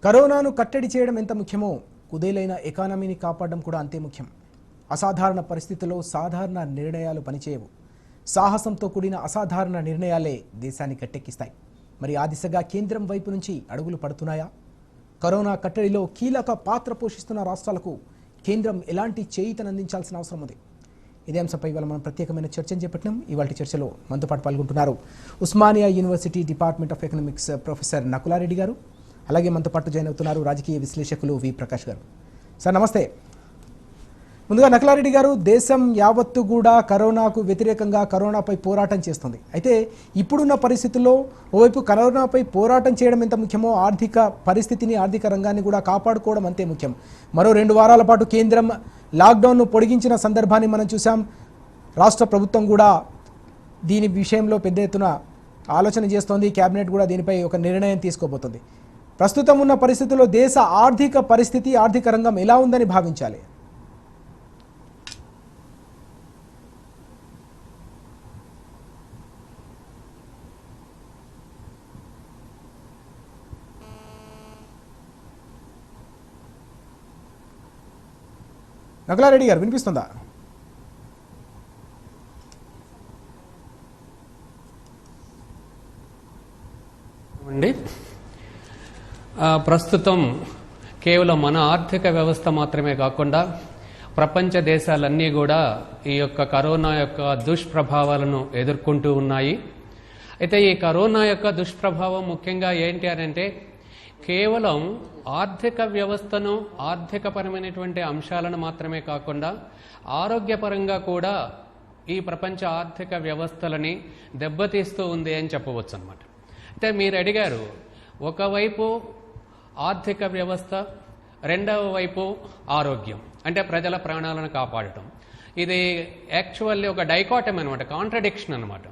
కరోనాను కట్టడి చేయడం ఎంత ముఖ్యమో కుదేలైన ఎకానమీని కాపాడడం కూడా అంతే ముఖ్యం. అసాధారణ పరిస్థితుల్లో సాధారణ నిర్ణయాలు పనిచేయవు. సాహసంతో కూడిన అసాధారణ నిర్ణయాలే దేశాన్ని గట్టెక్కిస్తాయి. మరి ఆ దిశగా కేంద్రం వైపు నుంచి అడుగులు పడుతున్నాయా? కరోనా కట్టడిలో కీలక పాత్ర పోషిస్తున్న రాష్ట్రాలకు కేంద్రం ఎలాంటి చేయూతనందించాల్సిన అవసరం ఉంది? ఇదే అంశంపై ఇవాళ మనం ప్రత్యేకమైన చర్చను చేపట్టినాం. ఇవాళ చర్చలో మనతో పాటు పాల్గొంటున్నారు Osmania university department of economics professor నకులారెడ్డి గారు. అలాగే మనతో పాటు జాయిన్ అవుతున్నారు రాజకీయ విశ్లేషకులు వి ప్రకాష్ గారు. సార్ నమస్తే. ముందుగా నకులారెడ్డి గారు, దేశం యావత్తు కూడా కరోనాకు వ్యతిరేకంగా కరోనాపై పోరాటం చేస్తుంది. అయితే ఇప్పుడున్న పరిస్థితుల్లో ఓవైపు కరోనాపై పోరాటం చేయడం ఎంత ముఖ్యమో ఆర్థిక పరిస్థితిని, ఆర్థిక రంగాన్ని కూడా కాపాడుకోవడం అంతే ముఖ్యం. మరో 2 వారాల పాటు కేంద్రం లాక్డౌన్ను పొడిగించిన సందర్భాన్ని మనం చూసాం. రాష్ట్ర ప్రభుత్వం కూడా దీని విషయంలో పెద్ద ఎత్తున ఆలోచన చేస్తోంది. కేబినెట్ కూడా దీనిపై ఒక నిర్ణయం తీసుకోబోతుంది. ప్రస్తుతం ఉన్న పరిస్థితుల్లో దేశ ఆర్థిక పరిస్థితి, ఆర్థిక రంగం ఎలా ఉందని భావించాలి? నకులారెడ్డి గారు వినిపిస్తుందా? అండి, ప్రస్తుతం కేవలం మన ఆర్థిక వ్యవస్థ మాత్రమే కాకుండా ప్రపంచ దేశాలన్నీ కూడా ఈ యొక్క కరోనా యొక్క దుష్ప్రభావాలను ఎదుర్కొంటూ ఉన్నాయి. అయితే ఈ కరోనా యొక్క దుష్ప్రభావం ముఖ్యంగా ఏంటి అనంటే, కేవలం ఆర్థిక వ్యవస్థను, ఆర్థికపరమైనటువంటి అంశాలను మాత్రమే కాకుండా ఆరోగ్యపరంగా కూడా ఈ ప్రపంచ ఆర్థిక వ్యవస్థలని దెబ్బతీస్తూ ఉంది అని చెప్పవచ్చు అన్నమాట. అయితే మీరు అడిగారు, ఒకవైపు ఆర్థిక వ్యవస్థ, రెండవ వైపు ఆరోగ్యం, అంటే ప్రజల ప్రాణాలను కాపాడటం. ఇది యాక్చువల్లీ ఒక డైకాటమ్ అనమాట, కాంట్రడిక్షన్ అనమాట.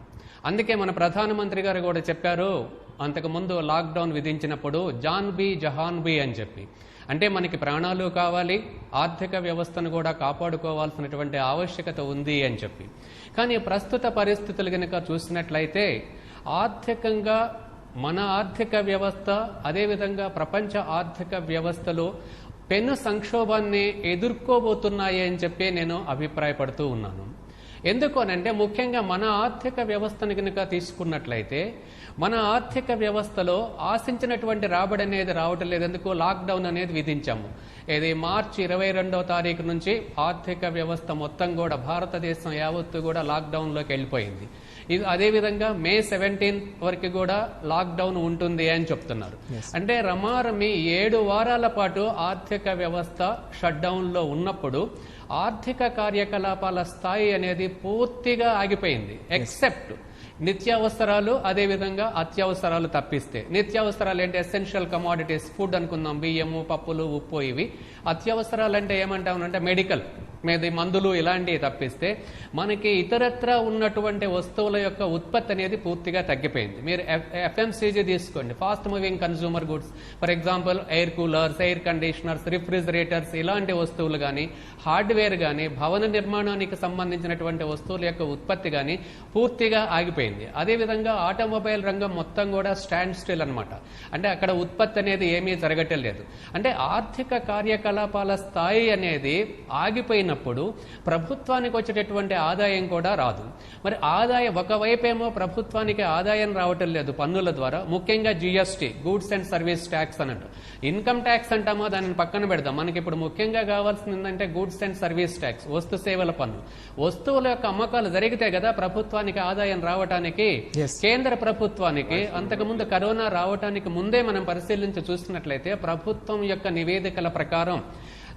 అందుకే మన ప్రధానమంత్రి గారు కూడా చెప్పారు అంతకుముందు లాక్డౌన్ విధించినప్పుడు, జాన్ బీ జహాన్ బీ అని చెప్పి. అంటే మనకి ప్రాణాలు కావాలి, ఆర్థిక వ్యవస్థను కూడా కాపాడుకోవాల్సినటువంటి ఆవశ్యకత ఉంది అని చెప్పి. కానీ ప్రస్తుత పరిస్థితులు కనుక చూసినట్లయితే ఆర్థికంగా మన ఆర్థిక వ్యవస్థ, అదేవిధంగా ప్రపంచ ఆర్థిక వ్యవస్థలో పెను సంక్షోభాన్ని ఎదుర్కోబోతున్నాయి అని చెప్పి నేను అభిప్రాయపడుతూ ఉన్నాను. ఎందుకు అనంటే, ముఖ్యంగా మన ఆర్థిక వ్యవస్థను కనుక తీసుకున్నట్లయితే మన ఆర్థిక వ్యవస్థలో ఆశించినటువంటి రాబడి అనేది రావటం లేదు. ఎందుకు? లాక్డౌన్ అనేది విధించాము. ఇది మార్చి 22వ తారీఖు నుంచి ఆర్థిక వ్యవస్థ మొత్తం కూడా, భారతదేశం యావత్తు కూడా లాక్డౌన్లోకి వెళ్ళిపోయింది. ఇది అదేవిధంగా మే 17 వరకు కూడా లాక్డౌన్ ఉంటుంది అని చెప్తున్నారు. అంటే రమారమి 7 వారాల పాటు ఆర్థిక వ్యవస్థ షట్ డౌన్లో ఉన్నప్పుడు ఆర్థిక కార్యకలాపాల స్థాయి అనేది పూర్తిగా ఆగిపోయింది. ఎక్సెప్ట్ నిత్యావసరాలు, అదేవిధంగా అత్యవసరాలు తప్పిస్తే. నిత్యావసరాలు అంటే ఎసెన్షియల్ కమోడిటీస్, ఫుడ్ అనుకుందాం, బియ్యము, పప్పులు, ఉప్పు, ఇవి. అత్యవసరాలు అంటే ఏమంటామంటే మెడికల్, మందులు, ఇలాంటివి తప్పిస్తే మనకి ఇతరత్ర ఉన్నటువంటి వస్తువుల యొక్క ఉత్పత్తి అనేది పూర్తిగా తగ్గిపోయింది. మీరు FMCG తీసుకోండి, fast moving consumer goods. For example air coolers, air conditioners, refrigerators, ఇలాంటి వస్తువులు కానీ, హార్డ్వేర్ కానీ, భవన నిర్మాణానికి సంబంధించినటువంటి వస్తువుల యొక్క ఉత్పత్తి కానీ పూర్తిగా ఆగిపోయింది. అదేవిధంగా ఆటోమొబైల్ రంగం మొత్తం కూడా స్టాండ్ స్టిల్ అనమాట. అంటే అక్కడ ఉత్పత్తి అనేది ఏమీ జరగటం లేదు. అంటే ఆర్థిక కార్యకలాపాల స్థాయి అనేది ఆగిపోయినప్పుడు ప్రభుత్వానికి వచ్చేటటువంటి ఆదాయం కూడా రాదు. మరి ఆదాయం, ఒకవైపేమో ప్రభుత్వానికి ఆదాయం రావటం లేదు పన్నుల ద్వారా, ముఖ్యంగా GST, goods and service tax అన్నట్టు. ఇన్కమ్ ట్యాక్స్ అంటామో దానిని పక్కన పెడదాం. మనకి ఇప్పుడు ముఖ్యంగా కావాల్సింది ఏంటంటే గూడ్స్ అండ్ సర్వీస్ ట్యాక్స్, వస్తు సేవల పన్ను. వస్తువుల యొక్క అమ్మకాలు జరిగితే కదా ప్రభుత్వానికి ఆదాయం రావటానికి. కేంద్ర ప్రభుత్వానికి అంతకుముందు కరోనా రావటానికి ముందే మనం పరిశీలించి చూసినట్లయితే ప్రభుత్వం యొక్క నివేదికల ప్రకారం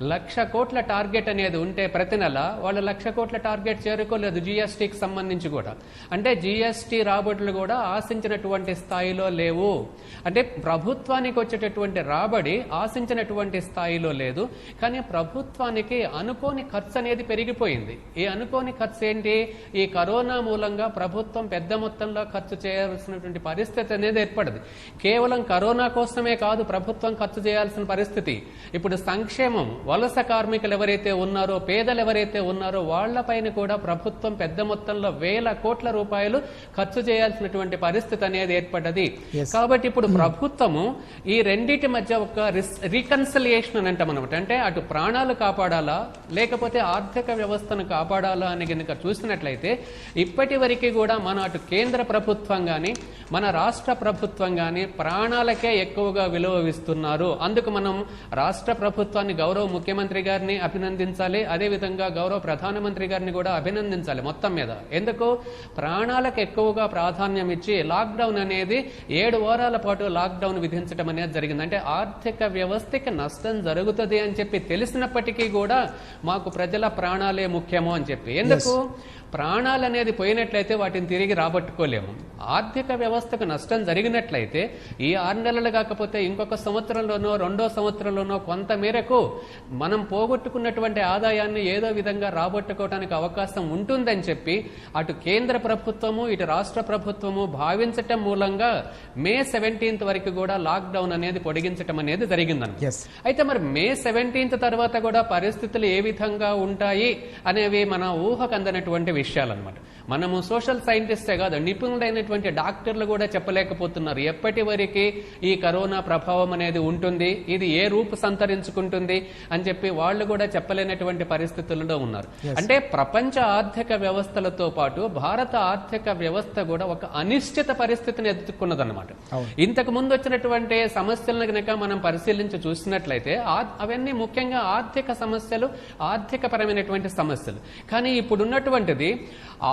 1,00,000 కోట్ల టార్గెట్ అనేది ఉంటే ప్రతి నెల వాళ్ళు 1,00,000 కోట్ల టార్గెట్ చేరుకోలేదు GSTకి సంబంధించి కూడా. అంటే GST రాబడులు కూడా ఆశించినటువంటి స్థాయిలో లేవు. అంటే ప్రభుత్వానికి వచ్చేటటువంటి రాబడి ఆశించినటువంటి స్థాయిలో లేదు. కానీ ప్రభుత్వానికి అనుకోని ఖర్చు అనేది పెరిగిపోయింది. ఈ అనుకోని ఖర్చు ఏంటి? ఈ కరోనా మూలంగా ప్రభుత్వం పెద్ద మొత్తంలో ఖర్చు చేయాల్సినటువంటి పరిస్థితి అనేది ఏర్పడింది. కేవలం కరోనా కోసమే కాదు ప్రభుత్వం ఖర్చు చేయాల్సిన పరిస్థితి. ఇప్పుడు సంక్షేమం, వలస కార్మికులు ఎవరైతే ఉన్నారో, పేదలు ఎవరైతే ఉన్నారో వాళ్లపైన కూడా ప్రభుత్వం పెద్ద మొత్తంలో వేల కోట్ల రూపాయలు ఖర్చు చేయాల్సినటువంటి పరిస్థితి అనేది ఏర్పడ్డది. కాబట్టి ఇప్పుడు ప్రభుత్వము ఈ రెండింటి మధ్య ఒక రీకన్సిలియేషన్ అని అంటాం అనమాట. అంటే అటు ప్రాణాలు కాపాడాలా లేకపోతే ఆర్థిక వ్యవస్థను కాపాడాలా అని కనుక చూసినట్లయితే ఇప్పటి వరకు కూడా మన అటు కేంద్ర ప్రభుత్వం గాని మన రాష్ట్ర ప్రభుత్వం గాని ప్రాణాలకే ఎక్కువగా విలువ ఇస్తున్నారు. అందుకు మనం రాష్ట్ర ప్రభుత్వాన్ని, గౌరవ ముఖ్యమంత్రి గారిని అభినందించాలి, అదేవిధంగా గౌరవ ప్రధానమంత్రి గారిని కూడా అభినందించాలి మొత్తం మీద. ఎందుకు ప్రాణాలకు ఎక్కువగా ప్రాధాన్యం ఇచ్చి లాక్డౌన్ అనేది 7 వారాల పాటు లాక్డౌన్ విధించడం అనేది జరిగింది. అంటే ఆర్థిక వ్యవస్థకి నష్టం జరుగుతుంది అని చెప్పి తెలిసినప్పటికీ కూడా మాకు ప్రజల ప్రాణాలే ముఖ్యము అని చెప్పి. ఎందుకు ప్రాణాలు అనేది పోయినట్లయితే వాటిని తిరిగి రాబట్టుకోలేము. ఆర్థిక వ్యవస్థకు నష్టం జరిగినట్లయితే ఈ 6 నెలలు కాకపోతే ఇంకొక సంవత్సరంలోనో 2వ సంవత్సరంలోనో కొంత మేరకు మనం పోగొట్టుకున్నటువంటి ఆదాయాన్ని ఏదో విధంగా రాబట్టుకోవడానికి అవకాశం ఉంటుందని చెప్పి అటు కేంద్ర ప్రభుత్వము ఇటు రాష్ట్ర ప్రభుత్వము భావించటం మూలంగా మే 17th వరకు కూడా లాక్డౌన్ అనేది పొడిగించటం అనేది జరిగిందన్న. అయితే మరి మే 17th తర్వాత కూడా పరిస్థితులు ఏ విధంగా ఉంటాయి అనేవి మన ఊహకు అందనటువంటి విషయాలన్నమాట. మనము సోషల్ సైంటిస్టే కాదు, నిపుణులైనటువంటి డాక్టర్లు కూడా చెప్పలేకపోతున్నారు ఎప్పటి వరకు ఈ కరోనా ప్రభావం అనేది ఉంటుంది, ఇది ఏ రూపు సంతరించుకుంటుంది అని చెప్పి వాళ్ళు కూడా చెప్పలేనటువంటి పరిస్థితుల్లో ఉన్నారు. అంటే ప్రపంచ ఆర్థిక వ్యవస్థలతో పాటు భారత ఆర్థిక వ్యవస్థ కూడా ఒక అనిశ్చిత పరిస్థితిని ఎదుర్కొన్నదన్నమాట. ఇంతకు ముందు వచ్చినటువంటి సమస్యలను కనుక మనం పరిశీలించి చూసినట్లయితే అవన్నీ ముఖ్యంగా ఆర్థిక సమస్యలు, ఆర్థికపరమైనటువంటి సమస్యలు. కానీ ఇప్పుడున్నటువంటిది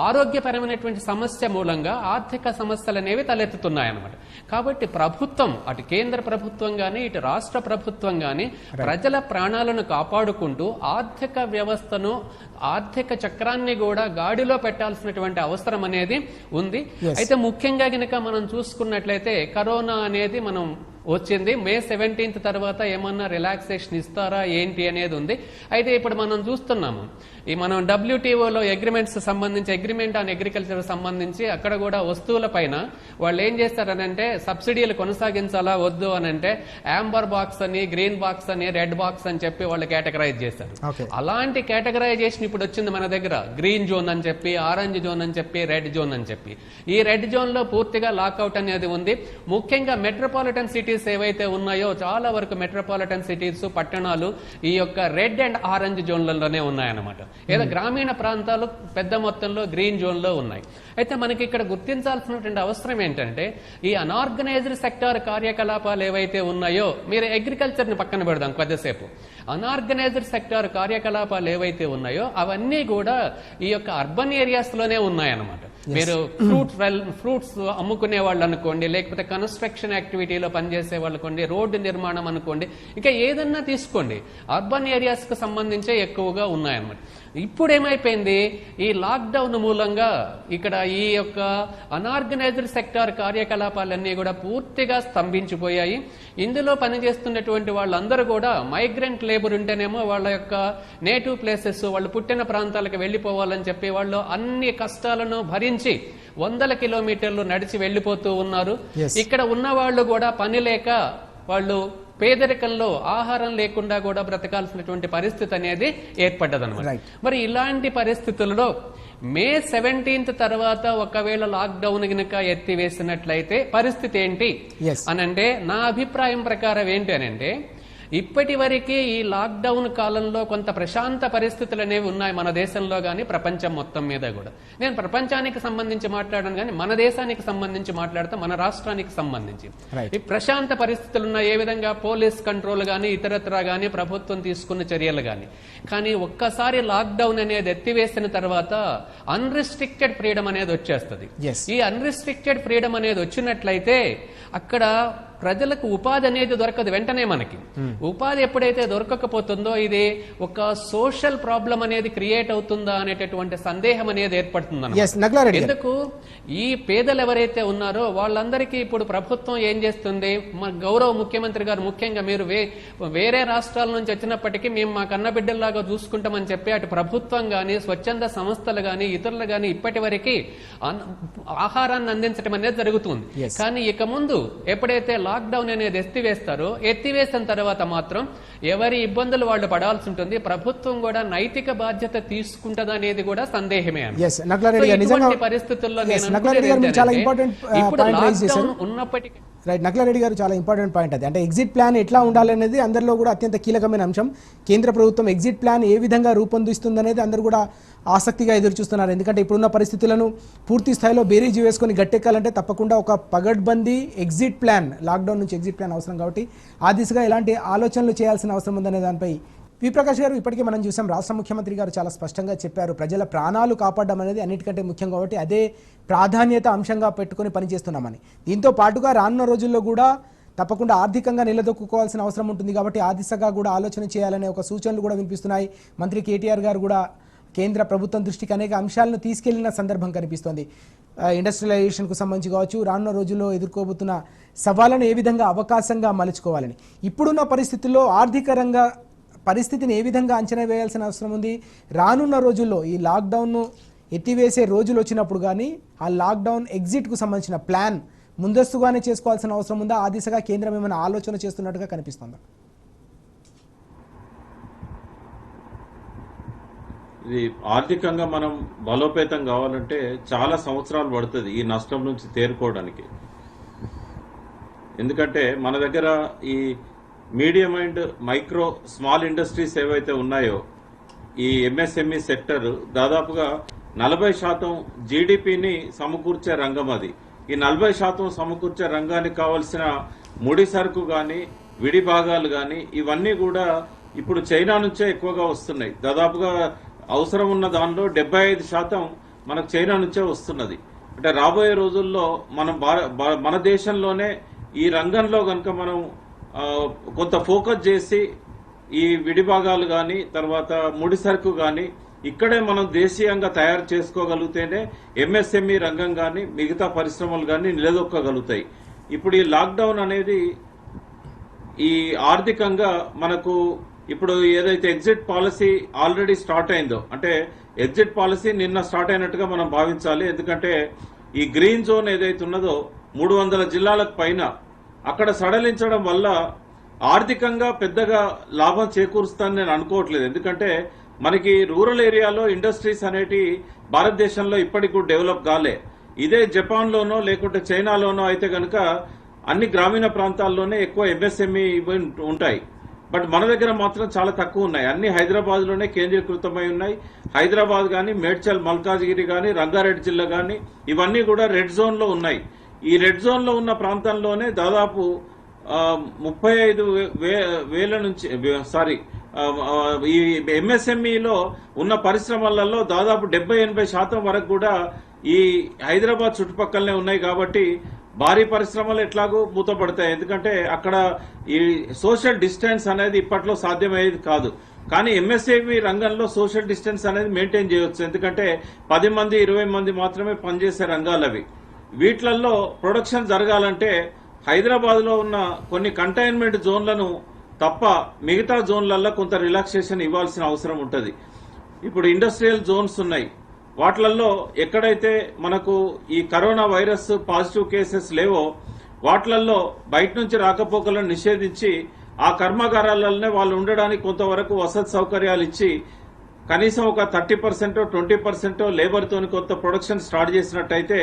ఆరోగ్యపరమైనటువంటి సమస్య మూలంగా ఆర్థిక సమస్యలు అనేవి తలెత్తుతున్నాయన్నమాట. కాబట్టి ప్రభుత్వం, అటు కేంద్ర ప్రభుత్వం గాని ఇటు రాష్ట్ర ప్రభుత్వం గాని ప్రజల ప్రాణాలను కాపాడుకుంటూ ఆర్థిక వ్యవస్థను, ఆర్థిక చక్రాన్ని కూడా గాడిలో పెట్టాల్సినటువంటి అవసరం అనేది ఉంది. అయితే ముఖ్యంగా గనక మనం చూసుకున్నట్లయితే కరోనా అనేది మనం వచ్చింది, మే 17th తర్వాత ఏమన్నా రిలాక్సేషన్ ఇస్తారా ఏంటి అనేది ఉంది. అయితే ఇప్పుడు మనం చూస్తున్నాము ఈ మనం WTOలో అగ్రిమెంట్స్ సంబంధించి, అగ్రిమెంట్ ఆన్ అగ్రికల్చర్ సంబంధించి అక్కడ కూడా వస్తువుల పైన వాళ్ళు ఏం చేస్తారనంటే సబ్సిడీలు కొనసాగించాలా వద్దు అని అంటే యాంబర్ బాక్స్ అని, గ్రీన్ బాక్స్ అని, రెడ్ బాక్స్ అని చెప్పి వాళ్ళు కేటగరైజ్ చేస్తారు. అలాంటి కేటగరైజేషన్ ఇప్పుడు వచ్చింది మన దగ్గర. గ్రీన్ జోన్ అని చెప్పి, ఆరెంజ్ జోన్ అని చెప్పి, రెడ్ జోన్ అని చెప్పి. ఈ రెడ్ జోన్ లో పూర్తిగా లాక్అవుట్ అనేది ఉంది. ముఖ్యంగా మెట్రోపాలిటన్ సిటీస్ ఏవైతే ఉన్నాయో చాలా వరకు మెట్రోపాలిటన్ సిటీస్, పట్టణాలు ఈ యొక్క రెడ్ అండ్ ఆరెంజ్ జోన్లలోనే ఉన్నాయన్నమాట. ఏదో గ్రామీణ ప్రాంతాలు పెద్ద మొత్తంలో గ్రీన్ జోన్ లో ఉన్నాయి. అయితే మనకి ఇక్కడ గుర్తించాల్సినటువంటి అవసరం ఏంటంటే ఈ అనార్గనైజ్డ్ సెక్టార్ కార్యకలాపాలు ఏవైతే ఉన్నాయో, మీరు అగ్రికల్చర్ ని పక్కన పెడదాం కొద్దిసేపు, అనార్గనైజ్డ్ సెక్టార్ కార్యకలాపాలు ఏవైతే ఉన్నాయో అవన్నీ కూడా ఈ యొక్క అర్బన్ ఏరియాస్ లోనే ఉన్నాయన్నమాట. మీరు ఫ్రూట్స్ అమ్ముకునే వాళ్ళు అనుకోండి, లేకపోతే కన్స్ట్రక్షన్ యాక్టివిటీలో పనిచేసే వాళ్ళు అనుకోండి, రోడ్డు నిర్మాణం అనుకోండి, ఇంకా ఏదన్నా తీసుకోండి, అర్బన్ ఏరియాస్ కు సంబంధించే ఎక్కువగా ఉన్నాయన్నమాట. ఇప్పుడు ఏమైపోయింది, ఈ లాక్డౌన్ మూలంగా ఇక్కడ ఈ యొక్క అనార్గనైజ్డ్ సెక్టార్ కార్యకలాపాలన్నీ కూడా పూర్తిగా స్తంభించిపోయాయి. ఇందులో పనిచేస్తున్నటువంటి వాళ్ళందరూ కూడా మైగ్రెంట్ లేబర్ ఉంటేనేమో వాళ్ళ యొక్క నేటివ్ ప్లేసెస్, వాళ్ళు పుట్టిన ప్రాంతాలకు వెళ్లిపోవాలని చెప్పి వాళ్ళు అన్ని కష్టాలను భరించి 100 కిలోమీటర్లు నడిచి వెళ్లిపోతూ ఉన్నారు. ఇక్కడ ఉన్న వాళ్ళు కూడా పని లేక వాళ్ళు పేదరికంలో ఆహారం లేకుండా కూడా బ్రతకాల్సినటువంటి పరిస్థితి అనేది ఏర్పడ్డదన్నమాట. మరి ఇలాంటి పరిస్థితుల్లో మే 17th తర్వాత ఒకవేళ లాక్డౌన్ గనక ఎత్తివేసినట్లయితే పరిస్థితి ఏంటి అనంటే, నా అభిప్రాయం ప్రకారం ఏంటి అనంటే, ఇప్పటి వరకే ఈ లాక్డౌన్ కాలంలో కొంత ప్రశాంత పరిస్థితులు అనేవి ఉన్నాయి మన దేశంలో గాని ప్రపంచం మొత్తం మీద కూడా. నేను ప్రపంచానికి సంబంధించి మాట్లాడను కానీ మన దేశానికి సంబంధించి మాట్లాడతా, మన రాష్ట్రానికి సంబంధించి ఈ ప్రశాంత పరిస్థితులు ఉన్నాయి. ఏ విధంగా పోలీస్ కంట్రోల్ గాని ఇతరత్రా గాని ప్రభుత్వం తీసుకున్న చర్యలు గాని. కానీ ఒక్కసారి లాక్డౌన్ అనేది ఎత్తివేసిన తర్వాత అన్రిస్ట్రిక్టెడ్ ఫ్రీడమ్ అనేది వచ్చేస్తుంది. ఈ అన్రిస్ట్రిక్టెడ్ ఫ్రీడమ్ అనేది వచ్చినట్లయితే అక్కడ ప్రజలకు ఉపాధి అనేది దొరకదు వెంటనే. మనకి ఉపాధి ఎప్పుడైతే దొరకకపోతుందో ఇది ఒక సోషల్ ప్రాబ్లం అనేది క్రియేట్ అవుతుందా అనేటటువంటి సందేహం అనేది ఏర్పడుతుంది. ఎందుకు ఈ పేదలు ఎవరైతే ఉన్నారో వాళ్ళందరికీ ఇప్పుడు ప్రభుత్వం ఏం చేస్తుంది, మా గౌరవ ముఖ్యమంత్రి గారు ముఖ్యంగా మీరు వేరే రాష్ట్రాల నుంచి వచ్చినప్పటికీ మేము మా కన్నబిడ్డల్లాగా చూసుకుంటామని చెప్పి అటు ప్రభుత్వం గాని, స్వచ్ఛంద సంస్థలు గాని, ఇతరులు గాని ఇప్పటి వరకు ఆహారాన్ని అందించడం అనేది జరుగుతుంది. కానీ ఇక ముందు ఎప్పుడైతే లాక్డౌన్ అనేది ఎత్తివేసిన తర్వాత మాత్రం ఎవరి ఇబ్బందులు వాళ్ళు పడాల్సి ఉంటుంది. ప్రభుత్వం కూడా నైతిక బాధ్యత తీసుకుంటదనేది కూడా సందేహమే. ఇటువంటి పరిస్థితుల్లో ఉన్నప్పటికీ రైట్, నక్లారెడ్డి గారు చాలా ఇంపార్టెంట్ పాయింట్ అది. అంటే ఎగ్జిట్ ప్లాన్ ఎట్లా ఉండాలనేది అందరిలో కూడా అత్యంత కీలకమైన అంశం. కేంద్ర ప్రభుత్వం ఎగ్జిట్ ప్లాన్ ఏ విధంగా రూపొందిస్తుందనేది అందరూ కూడా ఆసక్తిగా ఎదురు చూస్తున్నారు. ఎందుకంటే ఇప్పుడున్న పరిస్థితులను పూర్తి స్థాయిలో బేరీజు వేసుకొని గట్టెక్కాలంటే తప్పకుండా ఒక పగడ్బందీ ఎగ్జిట్ ప్లాన్, లాక్డౌన్ నుంచి ఎగ్జిట్ ప్లాన్ అవసరం. కాబట్టి ఆ దిశగా ఎలాంటి ఆలోచనలు చేయాల్సిన అవసరం ఉందనే దానిపై వి ప్రకాష్ గారు, ఇప్పటికే మనం చూసాం రాష్ట్ర ముఖ్యమంత్రి గారు చాలా స్పష్టంగా చెప్పారు, ప్రజల ప్రాణాలు కాపాడడం అనేది అన్నిటికంటే ముఖ్యం కాబట్టి అదే ప్రాధాన్యత అంశంగా పెట్టుకుని పనిచేస్తున్నామని. దీంతో పాటుగా రానున్న రోజుల్లో కూడా తప్పకుండా ఆర్థికంగా నిలదొక్కుకోవాల్సిన అవసరం ఉంటుంది కాబట్టి ఆ దిశగా కూడా ఆలోచన చేయాలనే ఒక సూచనలు కూడా వినిపిస్తున్నాయి. మంత్రి కేటీఆర్ గారు కూడా కేంద్ర ప్రభుత్వం దృష్టికి అనేక అంశాలను తీసుకెళ్లిన సందర్భం కనిపిస్తోంది. ఇండస్ట్రియలైజేషన్కు సంబంధించి కావచ్చు, రానున్న రోజుల్లో ఎదుర్కోబోతున్న సవాళ్లను ఏ విధంగా అవకాశంగా మలుచుకోవాలని, ఇప్పుడున్న పరిస్థితుల్లో ఆర్థిక రంగ పరిస్థితిని ఏ విధంగా అంచనా వేయాల్సిన అవసరం ఉంది, రానున్న రోజుల్లో ఈ లాక్డౌన్ను ఎత్తివేసే రోజులు వచ్చినప్పుడు కానీ ఆ లాక్డౌన్ ఎగ్జిట్కు సంబంధించిన ప్లాన్ ముందస్తుగానే చేసుకోవాల్సిన అవసరం ఉందా, ఆ దిశగా కేంద్రం ఏమైనా ఆలోచన చేస్తున్నట్టుగా కనిపిస్తుందా? ఇది ఆర్థికంగా మనం బలోపేతం కావాలంటే చాలా సంవత్సరాలు పడుతుంది ఈ నష్టం నుంచి తేరుకోవడానికి. ఎందుకంటే మన దగ్గర ఈ medium and micro small industries ఏవైతే ఉన్నాయో ఈ ఎంఎస్ఎంఈ సెక్టర్ దాదాపుగా 40% జీడిపిని సమకూర్చే రంగం అది. ఈ 40% సమకూర్చే రంగానికి కావాల్సిన ముడి సరుకు కానీ విడి భాగాలు కానీ ఇవన్నీ కూడా ఇప్పుడు చైనా నుంచే ఎక్కువగా వస్తున్నాయి. దాదాపుగా అవసరం ఉన్న దానిలో 75% మనకు చైనా నుంచే వస్తున్నది. అంటే రాబోయే రోజుల్లో మనం మన దేశంలోనే ఈ రంగంలో కనుక మనం కొంత ఫోకస్ చేసి ఈ విడిభాగాలు కానీ తర్వాత ముడి సరుకు కానీ ఇక్కడే మనం దేశీయంగా తయారు చేసుకోగలిగితేనే ఎంఎస్ఎంఈ రంగం కానీ మిగతా పరిశ్రమలు కానీ నిలదొక్కగలుగుతాయి. ఇప్పుడు ఈ లాక్డౌన్ అనేది ఈ ఆర్థికంగా మనకు ఇప్పుడు ఏదైతే ఎగ్జిట్ పాలసీ ఆల్రెడీ స్టార్ట్ అయిందో, అంటే ఎగ్జిట్ పాలసీ నిన్న స్టార్ట్ అయినట్టుగా మనం భావించాలి. ఎందుకంటే ఈ గ్రీన్ జోన్ ఏదైతే ఉన్నదో 300 జిల్లాలకు పైన అక్కడ సడలించడం వల్ల ఆర్థికంగా పెద్దగా లాభం చేకూరుస్తుందని నేను అనుకోవట్లేదు. ఎందుకంటే మనకి రూరల్ ఏరియాలో ఇండస్ట్రీస్ అనేటి భారతదేశంలో ఇప్పటికి కూడా డెవలప్ కాలే. ఇదే జపాన్లోనో లేకుంటే చైనాలోనో అయితే కనుక అన్ని గ్రామీణ ప్రాంతాల్లోనే ఎక్కువ ఎంఎస్ఎంఈ ఉంటాయి. బట్ మన దగ్గర మాత్రం చాలా తక్కువ ఉన్నాయి. అన్ని హైదరాబాద్లోనే కేంద్రీకృతమై ఉన్నాయి. హైదరాబాద్ కానీ, మేడ్చల్, మల్కాజ్గిరి కానీ, రంగారెడ్డి జిల్లా కానీ ఇవన్నీ కూడా రెడ్ జోన్లో ఉన్నాయి. ఈ రెడ్ జోన్లో ఉన్న ప్రాంతంలోనే దాదాపు 35,000 నుంచి ఈ ఎంఎస్ఎంఈలో ఉన్న పరిశ్రమలలో దాదాపు 70-80% వరకు కూడా ఈ హైదరాబాద్ చుట్టుపక్కలనే ఉన్నాయి. కాబట్టి భారీ పరిశ్రమలు ఎట్లాగో మూతపడతాయి. ఎందుకంటే అక్కడ ఈ సోషల్ డిస్టెన్స్ అనేది ఇప్పట్లో సాధ్యమయ్యేది కాదు. కానీ ఎంఎస్ఎంఈ రంగంలో సోషల్ డిస్టెన్స్ అనేది మెయింటైన్ చేయవచ్చు. ఎందుకంటే 10 మంది 20 మంది మాత్రమే పనిచేసే రంగాలు అవి. వీటిలలో ప్రొడక్షన్ జరగాలంటే హైదరాబాద్ లో ఉన్న కొన్ని కంటైన్మెంట్ జోన్లను తప్ప మిగతా జోన్లలో కొంత రిలాక్సేషన్ ఇవ్వాల్సిన అవసరం ఉంటుంది. ఇప్పుడు ఇండస్ట్రియల్ జోన్స్ ఉన్నాయి. వాటిలలో ఎక్కడైతే మనకు ఈ కరోనా వైరస్ పాజిటివ్ కేసెస్ లేవో వాటిలలో బయట నుంచి రాకపోకలను నిషేధించి ఆ కర్మాగారాలనే వాళ్ళు ఉండడానికి కొంతవరకు వసతి సౌకర్యాలు ఇచ్చి కనీసం ఒక 30% 20% లేబర్ తోని కొంత ప్రొడక్షన్ స్టార్ట్ చేసినట్టయితే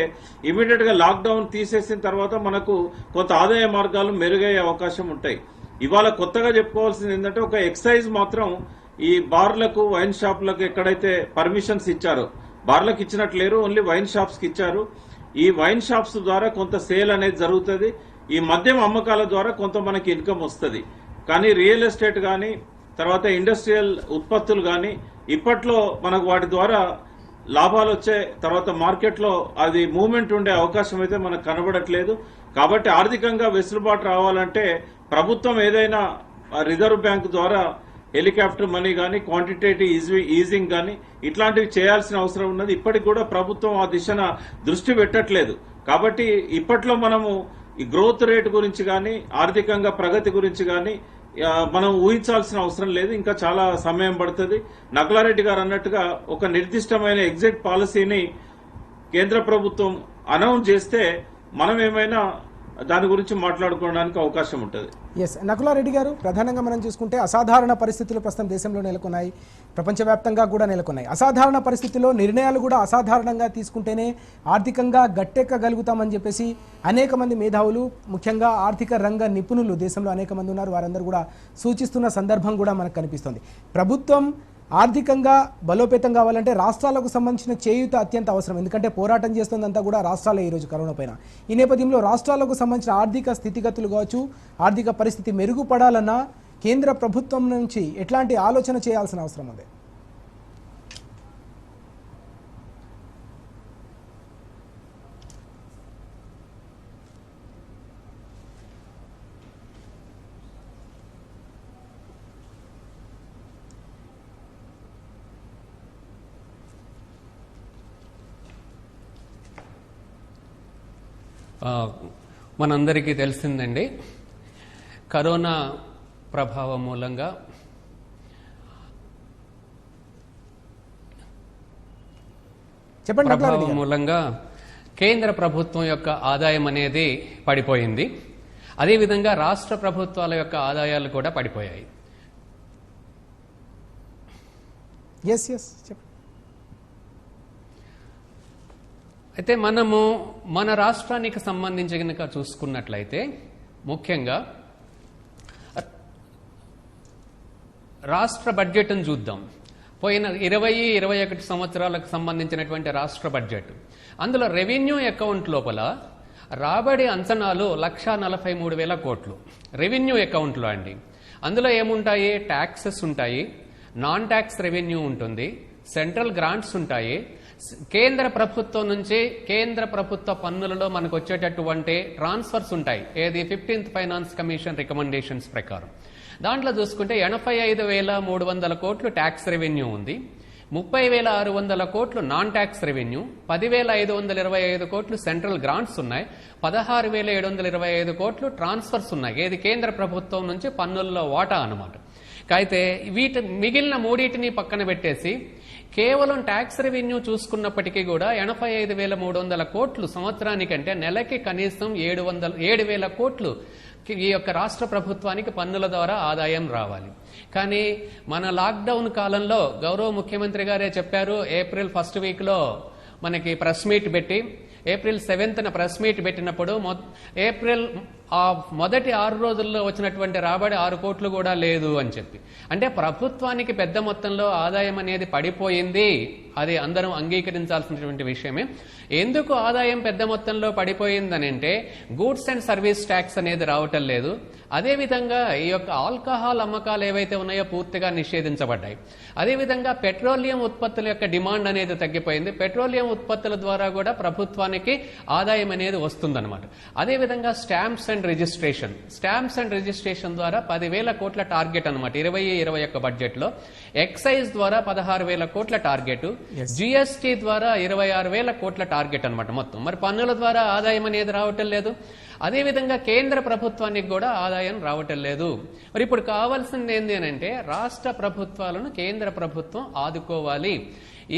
ఇమీడియట్ గా లాక్డౌన్ తీసేసిన తర్వాత మనకు కొంత ఆదాయ మార్గాలు మెరుగయ్యే అవకాశం ఉంటాయి. ఇవాళ కొత్తగా చెప్పుకోవాల్సింది ఏంటంటే ఒక ఎక్సైజ్ మాత్రం ఈ బార్లకు వైన్ షాపులకు ఎక్కడైతే పర్మిషన్స్ ఇచ్చారో, బార్లకు ఇచ్చినట్లు లేరు, ఓన్లీ వైన్ షాప్స్ కి ఇచ్చారు. ఈ వైన్ షాప్స్ ద్వారా కొంత సేల్ అనేది జరుగుతుంది. ఈ మద్యం అమ్మకాల ద్వారా కొంత మనకి ఇన్కమ్ వస్తుంది. కానీ రియల్ ఎస్టేట్ కానీ తర్వాత ఇండస్ట్రియల్ ఉత్పత్తులు కానీ ఇప్పట్లో మనకు వాటి ద్వారా లాభాలు వచ్చే తర్వాత మార్కెట్లో అది మూవ్మెంట్ ఉండే అవకాశం అయితే మనకు కనబడట్లేదు. కాబట్టి ఆర్థికంగా వెసులుబాటు రావాలంటే ప్రభుత్వం ఏదైనా రిజర్వ్ బ్యాంక్ ద్వారా హెలికాప్టర్ మనీ కానీ క్వాంటిటేటివ్ ఈజింగ్ కానీ ఇట్లాంటివి చేయాల్సిన అవసరం ఉన్నది. ఇప్పటికి కూడా ప్రభుత్వం ఆ దిశన దృష్టి పెట్టట్లేదు. కాబట్టి ఇప్పట్లో మనము ఈ గ్రోత్ రేట్ గురించి కానీ ఆర్థికంగా ప్రగతి గురించి కానీ మనం ఊహించాల్సిన అవసరం లేదు. ఇంకా చాలా సమయం పడుతుంది. నక్లారెడ్డి గారు అన్నట్టుగా ఒక నిర్దిష్టమైన ఎగ్జిట్ పాలసీని కేంద్ర ప్రభుత్వం అనౌన్స్ చేస్తే మనం ఏమైనా దాని గురించి మాట్లాడుకోవడానికి అవకాశం ఉంటుంది. ఎస్, నకులారెడ్డి గారు, ప్రధానంగా మనం చూసుకుంటే అసాధారణ పరిస్థితులు ప్రస్తుతం దేశంలో నెలకొన్నాయి, ప్రపంచవ్యాప్తంగా కూడా నెలకొన్నాయి. అసాధారణ పరిస్థితుల్లో నిర్ణయాలు కూడా అసాధారణంగా తీసుకుంటేనే ఆర్థికంగా గట్టెక్కగలుగుతామని చెప్పేసి అనేక మంది మేధావులు, ముఖ్యంగా ఆర్థిక రంగ నిపుణులు దేశంలో అనేక మంది ఉన్నారు, వారందరూ కూడా సూచిస్తున్న సందర్భం కూడా మనకు కనిపిస్తుంది. ప్రభుత్వం ఆర్థికంగా బలోపేతం కావాలంటే రాష్ట్రాలకు సంబంధించిన చేయూత అత్యంత అవసరం. ఎందుకంటే పోరాటం చేస్తుందంతా కూడా రాష్ట్రాలే ఈరోజు కరోనా పైన. ఈ నేపథ్యంలో రాష్ట్రాలకు సంబంధించిన ఆర్థిక స్థితిగతులు కావచ్చు, ఆర్థిక పరిస్థితి మెరుగుపడాలన్నా కేంద్ర ప్రభుత్వం నుంచి ఎట్లాంటి ఆలోచన చేయాల్సిన అవసరం ఉంది? మనందరికీ తెలిసిందండి, కరోనా ప్రభావం మూలంగా కేంద్ర ప్రభుత్వం యొక్క ఆదాయం అనేది పడిపోయింది. అదేవిధంగా రాష్ట్ర ప్రభుత్వాల యొక్క ఆదాయాలు కూడా పడిపోయాయి. అయితే మనము మన రాష్ట్రానికి సంబంధించి కనుక చూసుకున్నట్లయితే ముఖ్యంగా రాష్ట్ర బడ్జెట్ను చూద్దాం. పోయిన 20-21 సంవత్సరాలకు సంబంధించినటువంటి రాష్ట్ర బడ్జెట్, అందులో రెవెన్యూ అకౌంట్ లోపల రాబడి అంచనాలు 1,43,000 కోట్లు రెవెన్యూ అకౌంట్లో అండి. అందులో ఏముంటాయి? ట్యాక్సెస్ ఉంటాయి, నాన్ ట్యాక్స్ రెవెన్యూ ఉంటుంది, సెంట్రల్ గ్రాంట్స్ ఉంటాయి, కేంద్ర ప్రభుత్వం నుంచి కేంద్ర ప్రభుత్వ పన్నులలో మనకు వచ్చేటటువంటి ట్రాన్స్ఫర్స్ ఉంటాయి. ఏది 15th ఫైనాన్స్ కమిషన్ రికమెండేషన్స్ ప్రకారం. దాంట్లో చూసుకుంటే 85,300 కోట్లు ట్యాక్స్ రెవెన్యూ ఉంది, 30,600 కోట్లు నాన్ ట్యాక్స్ రెవెన్యూ, 10,525 కోట్లు సెంట్రల్ గ్రాంట్స్ ఉన్నాయి, 16,725 కోట్లు ట్రాన్స్ఫర్స్ ఉన్నాయి. ఏది కేంద్ర ప్రభుత్వం నుంచి పన్నుల్లో వాటా అన్నమాట. అయితే మిగిలిన మూడింటిని పక్కన పెట్టేసి కేవలం ట్యాక్స్ రెవెన్యూ చూసుకున్నప్పటికీ కూడా 85,300 కోట్లు సంవత్సరానికంటే నెలకి కనీసం 7,000 కోట్లు ఈ యొక్క రాష్ట్ర ప్రభుత్వానికి పన్నుల ద్వారా ఆదాయం రావాలి. కానీ మన లాక్డౌన్ కాలంలో గౌరవ ముఖ్యమంత్రి గారే చెప్పారు, ఏప్రిల్ 1st వీక్లో మనకి ప్రెస్ మీట్ పెట్టి, ఏప్రిల్ 7th ప్రెస్ మీట్ పెట్టినప్పుడు ఏప్రిల్ మొదటి 6 రోజుల్లో వచ్చినటువంటి రాబడి 6 కోట్లు కూడా లేదు అని చెప్పి, అంటే ప్రభుత్వానికి పెద్ద మొత్తంలో ఆదాయం అనేది పడిపోయింది. అది అందరం అంగీకరించాల్సినటువంటి విషయమే. ఎందుకు ఆదాయం పెద్ద మొత్తంలో పడిపోయిందని అంటే గూడ్స్ అండ్ సర్వీస్ ట్యాక్స్ అనేది రావటం లేదు. అదేవిధంగా ఈ యొక్క ఆల్కహాల్ అమ్మకాలు ఏవైతే ఉన్నాయో పూర్తిగా నిషేధించబడ్డాయి. అదేవిధంగా పెట్రోలియం ఉత్పత్తుల యొక్క డిమాండ్ అనేది తగ్గిపోయింది. పెట్రోలియం ఉత్పత్తుల ద్వారా కూడా ప్రభుత్వానికి ఆదాయం అనేది వస్తుందన్నమాట. అదేవిధంగా స్టాంప్స్ అండ్ రిజిస్ట్రేషన్ ద్వారా 10,000 కోట్ల టార్గెట్ అనమాట 20-21 బడ్జెట్ లో. ఎక్సైజ్ ద్వారా 16,000 కోట్ల టార్గెట్, జిఎస్టీ ద్వారా 26,000 కోట్ల టార్గెట్ అనమాట మొత్తం. మరి పన్నుల ద్వారా ఆదాయం అనేది రావటం లేదు. అదేవిధంగా కేంద్ర ప్రభుత్వానికి కూడా ఆదాయం రావటం లేదు. మరి ఇప్పుడు కావాల్సింది ఏంటి అంటే రాష్ట్ర ప్రభుత్వాలను కేంద్ర ప్రభుత్వం ఆదుకోవాలి.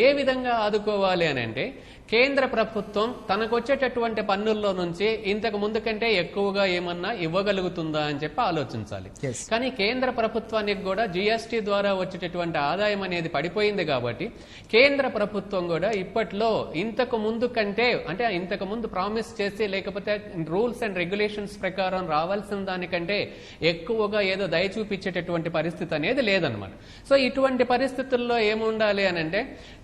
ఏ విధంగా ఆదుకోవాలి అని అంటే కేంద్ర ప్రభుత్వం తనకు వచ్చేటటువంటి పన్నుల్లో నుంచి ఇంతకు ముందు కంటే ఎక్కువగా ఏమన్నా ఇవ్వగలుగుతుందా అని చెప్పి ఆలోచించాలి. కానీ కేంద్ర ప్రభుత్వానికి కూడా జిఎస్టీ ద్వారా వచ్చేటటువంటి ఆదాయం అనేది పడిపోయింది కాబట్టి కేంద్ర ప్రభుత్వం కూడా ఇప్పట్లో ఇంతకు ముందు కంటే, అంటే ఇంతకు ముందు ప్రామిస్ చేసి లేకపోతే రూల్స్ అండ్ రెగ్యులేషన్స్ ప్రకారం రావాల్సిన దానికంటే ఎక్కువగా ఏదో దయ చూపించేటటువంటి పరిస్థితి అనేది లేదనమాట. సో ఇటువంటి పరిస్థితుల్లో ఏముండాలి అని అంటే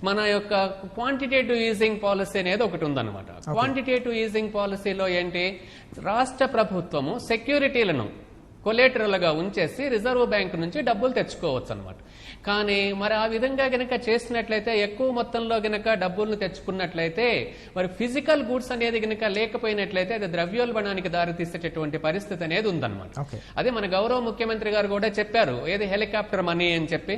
మన యొక్క క్వాంటిటేటివ్ ఈజింగ్ పాలసీ అనేది ఒకటి ఉందన్నమాట. క్వాంటిటేటివ్ ఈజింగ్ పాలసీలో ఏంటి, రాష్ట్ర ప్రభుత్వము సెక్యూరిటీలను కొలేటరల్ గా ఉంచేసి రిజర్వ్ బ్యాంక్ నుంచి డబ్బులు తెచ్చుకోవచ్చు అనమాట. కానీ మరి ఆ విధంగా గనక చేసినట్లయితే, ఎక్కువ మొత్తంలో గనక డబ్బులను తెచ్చుకున్నట్లయితే, మరి ఫిజికల్ గూడ్స్ అనేది గనక లేకపోయినట్లయితే అది ద్రవ్యోల్బణానికి దారితీసేటటువంటి పరిస్థితి అనేది ఉందన్నమాట. అదే మన గౌరవ ముఖ్యమంత్రి గారు కూడా చెప్పారు, ఏది హెలికాప్టర్ మనీ అని చెప్పి.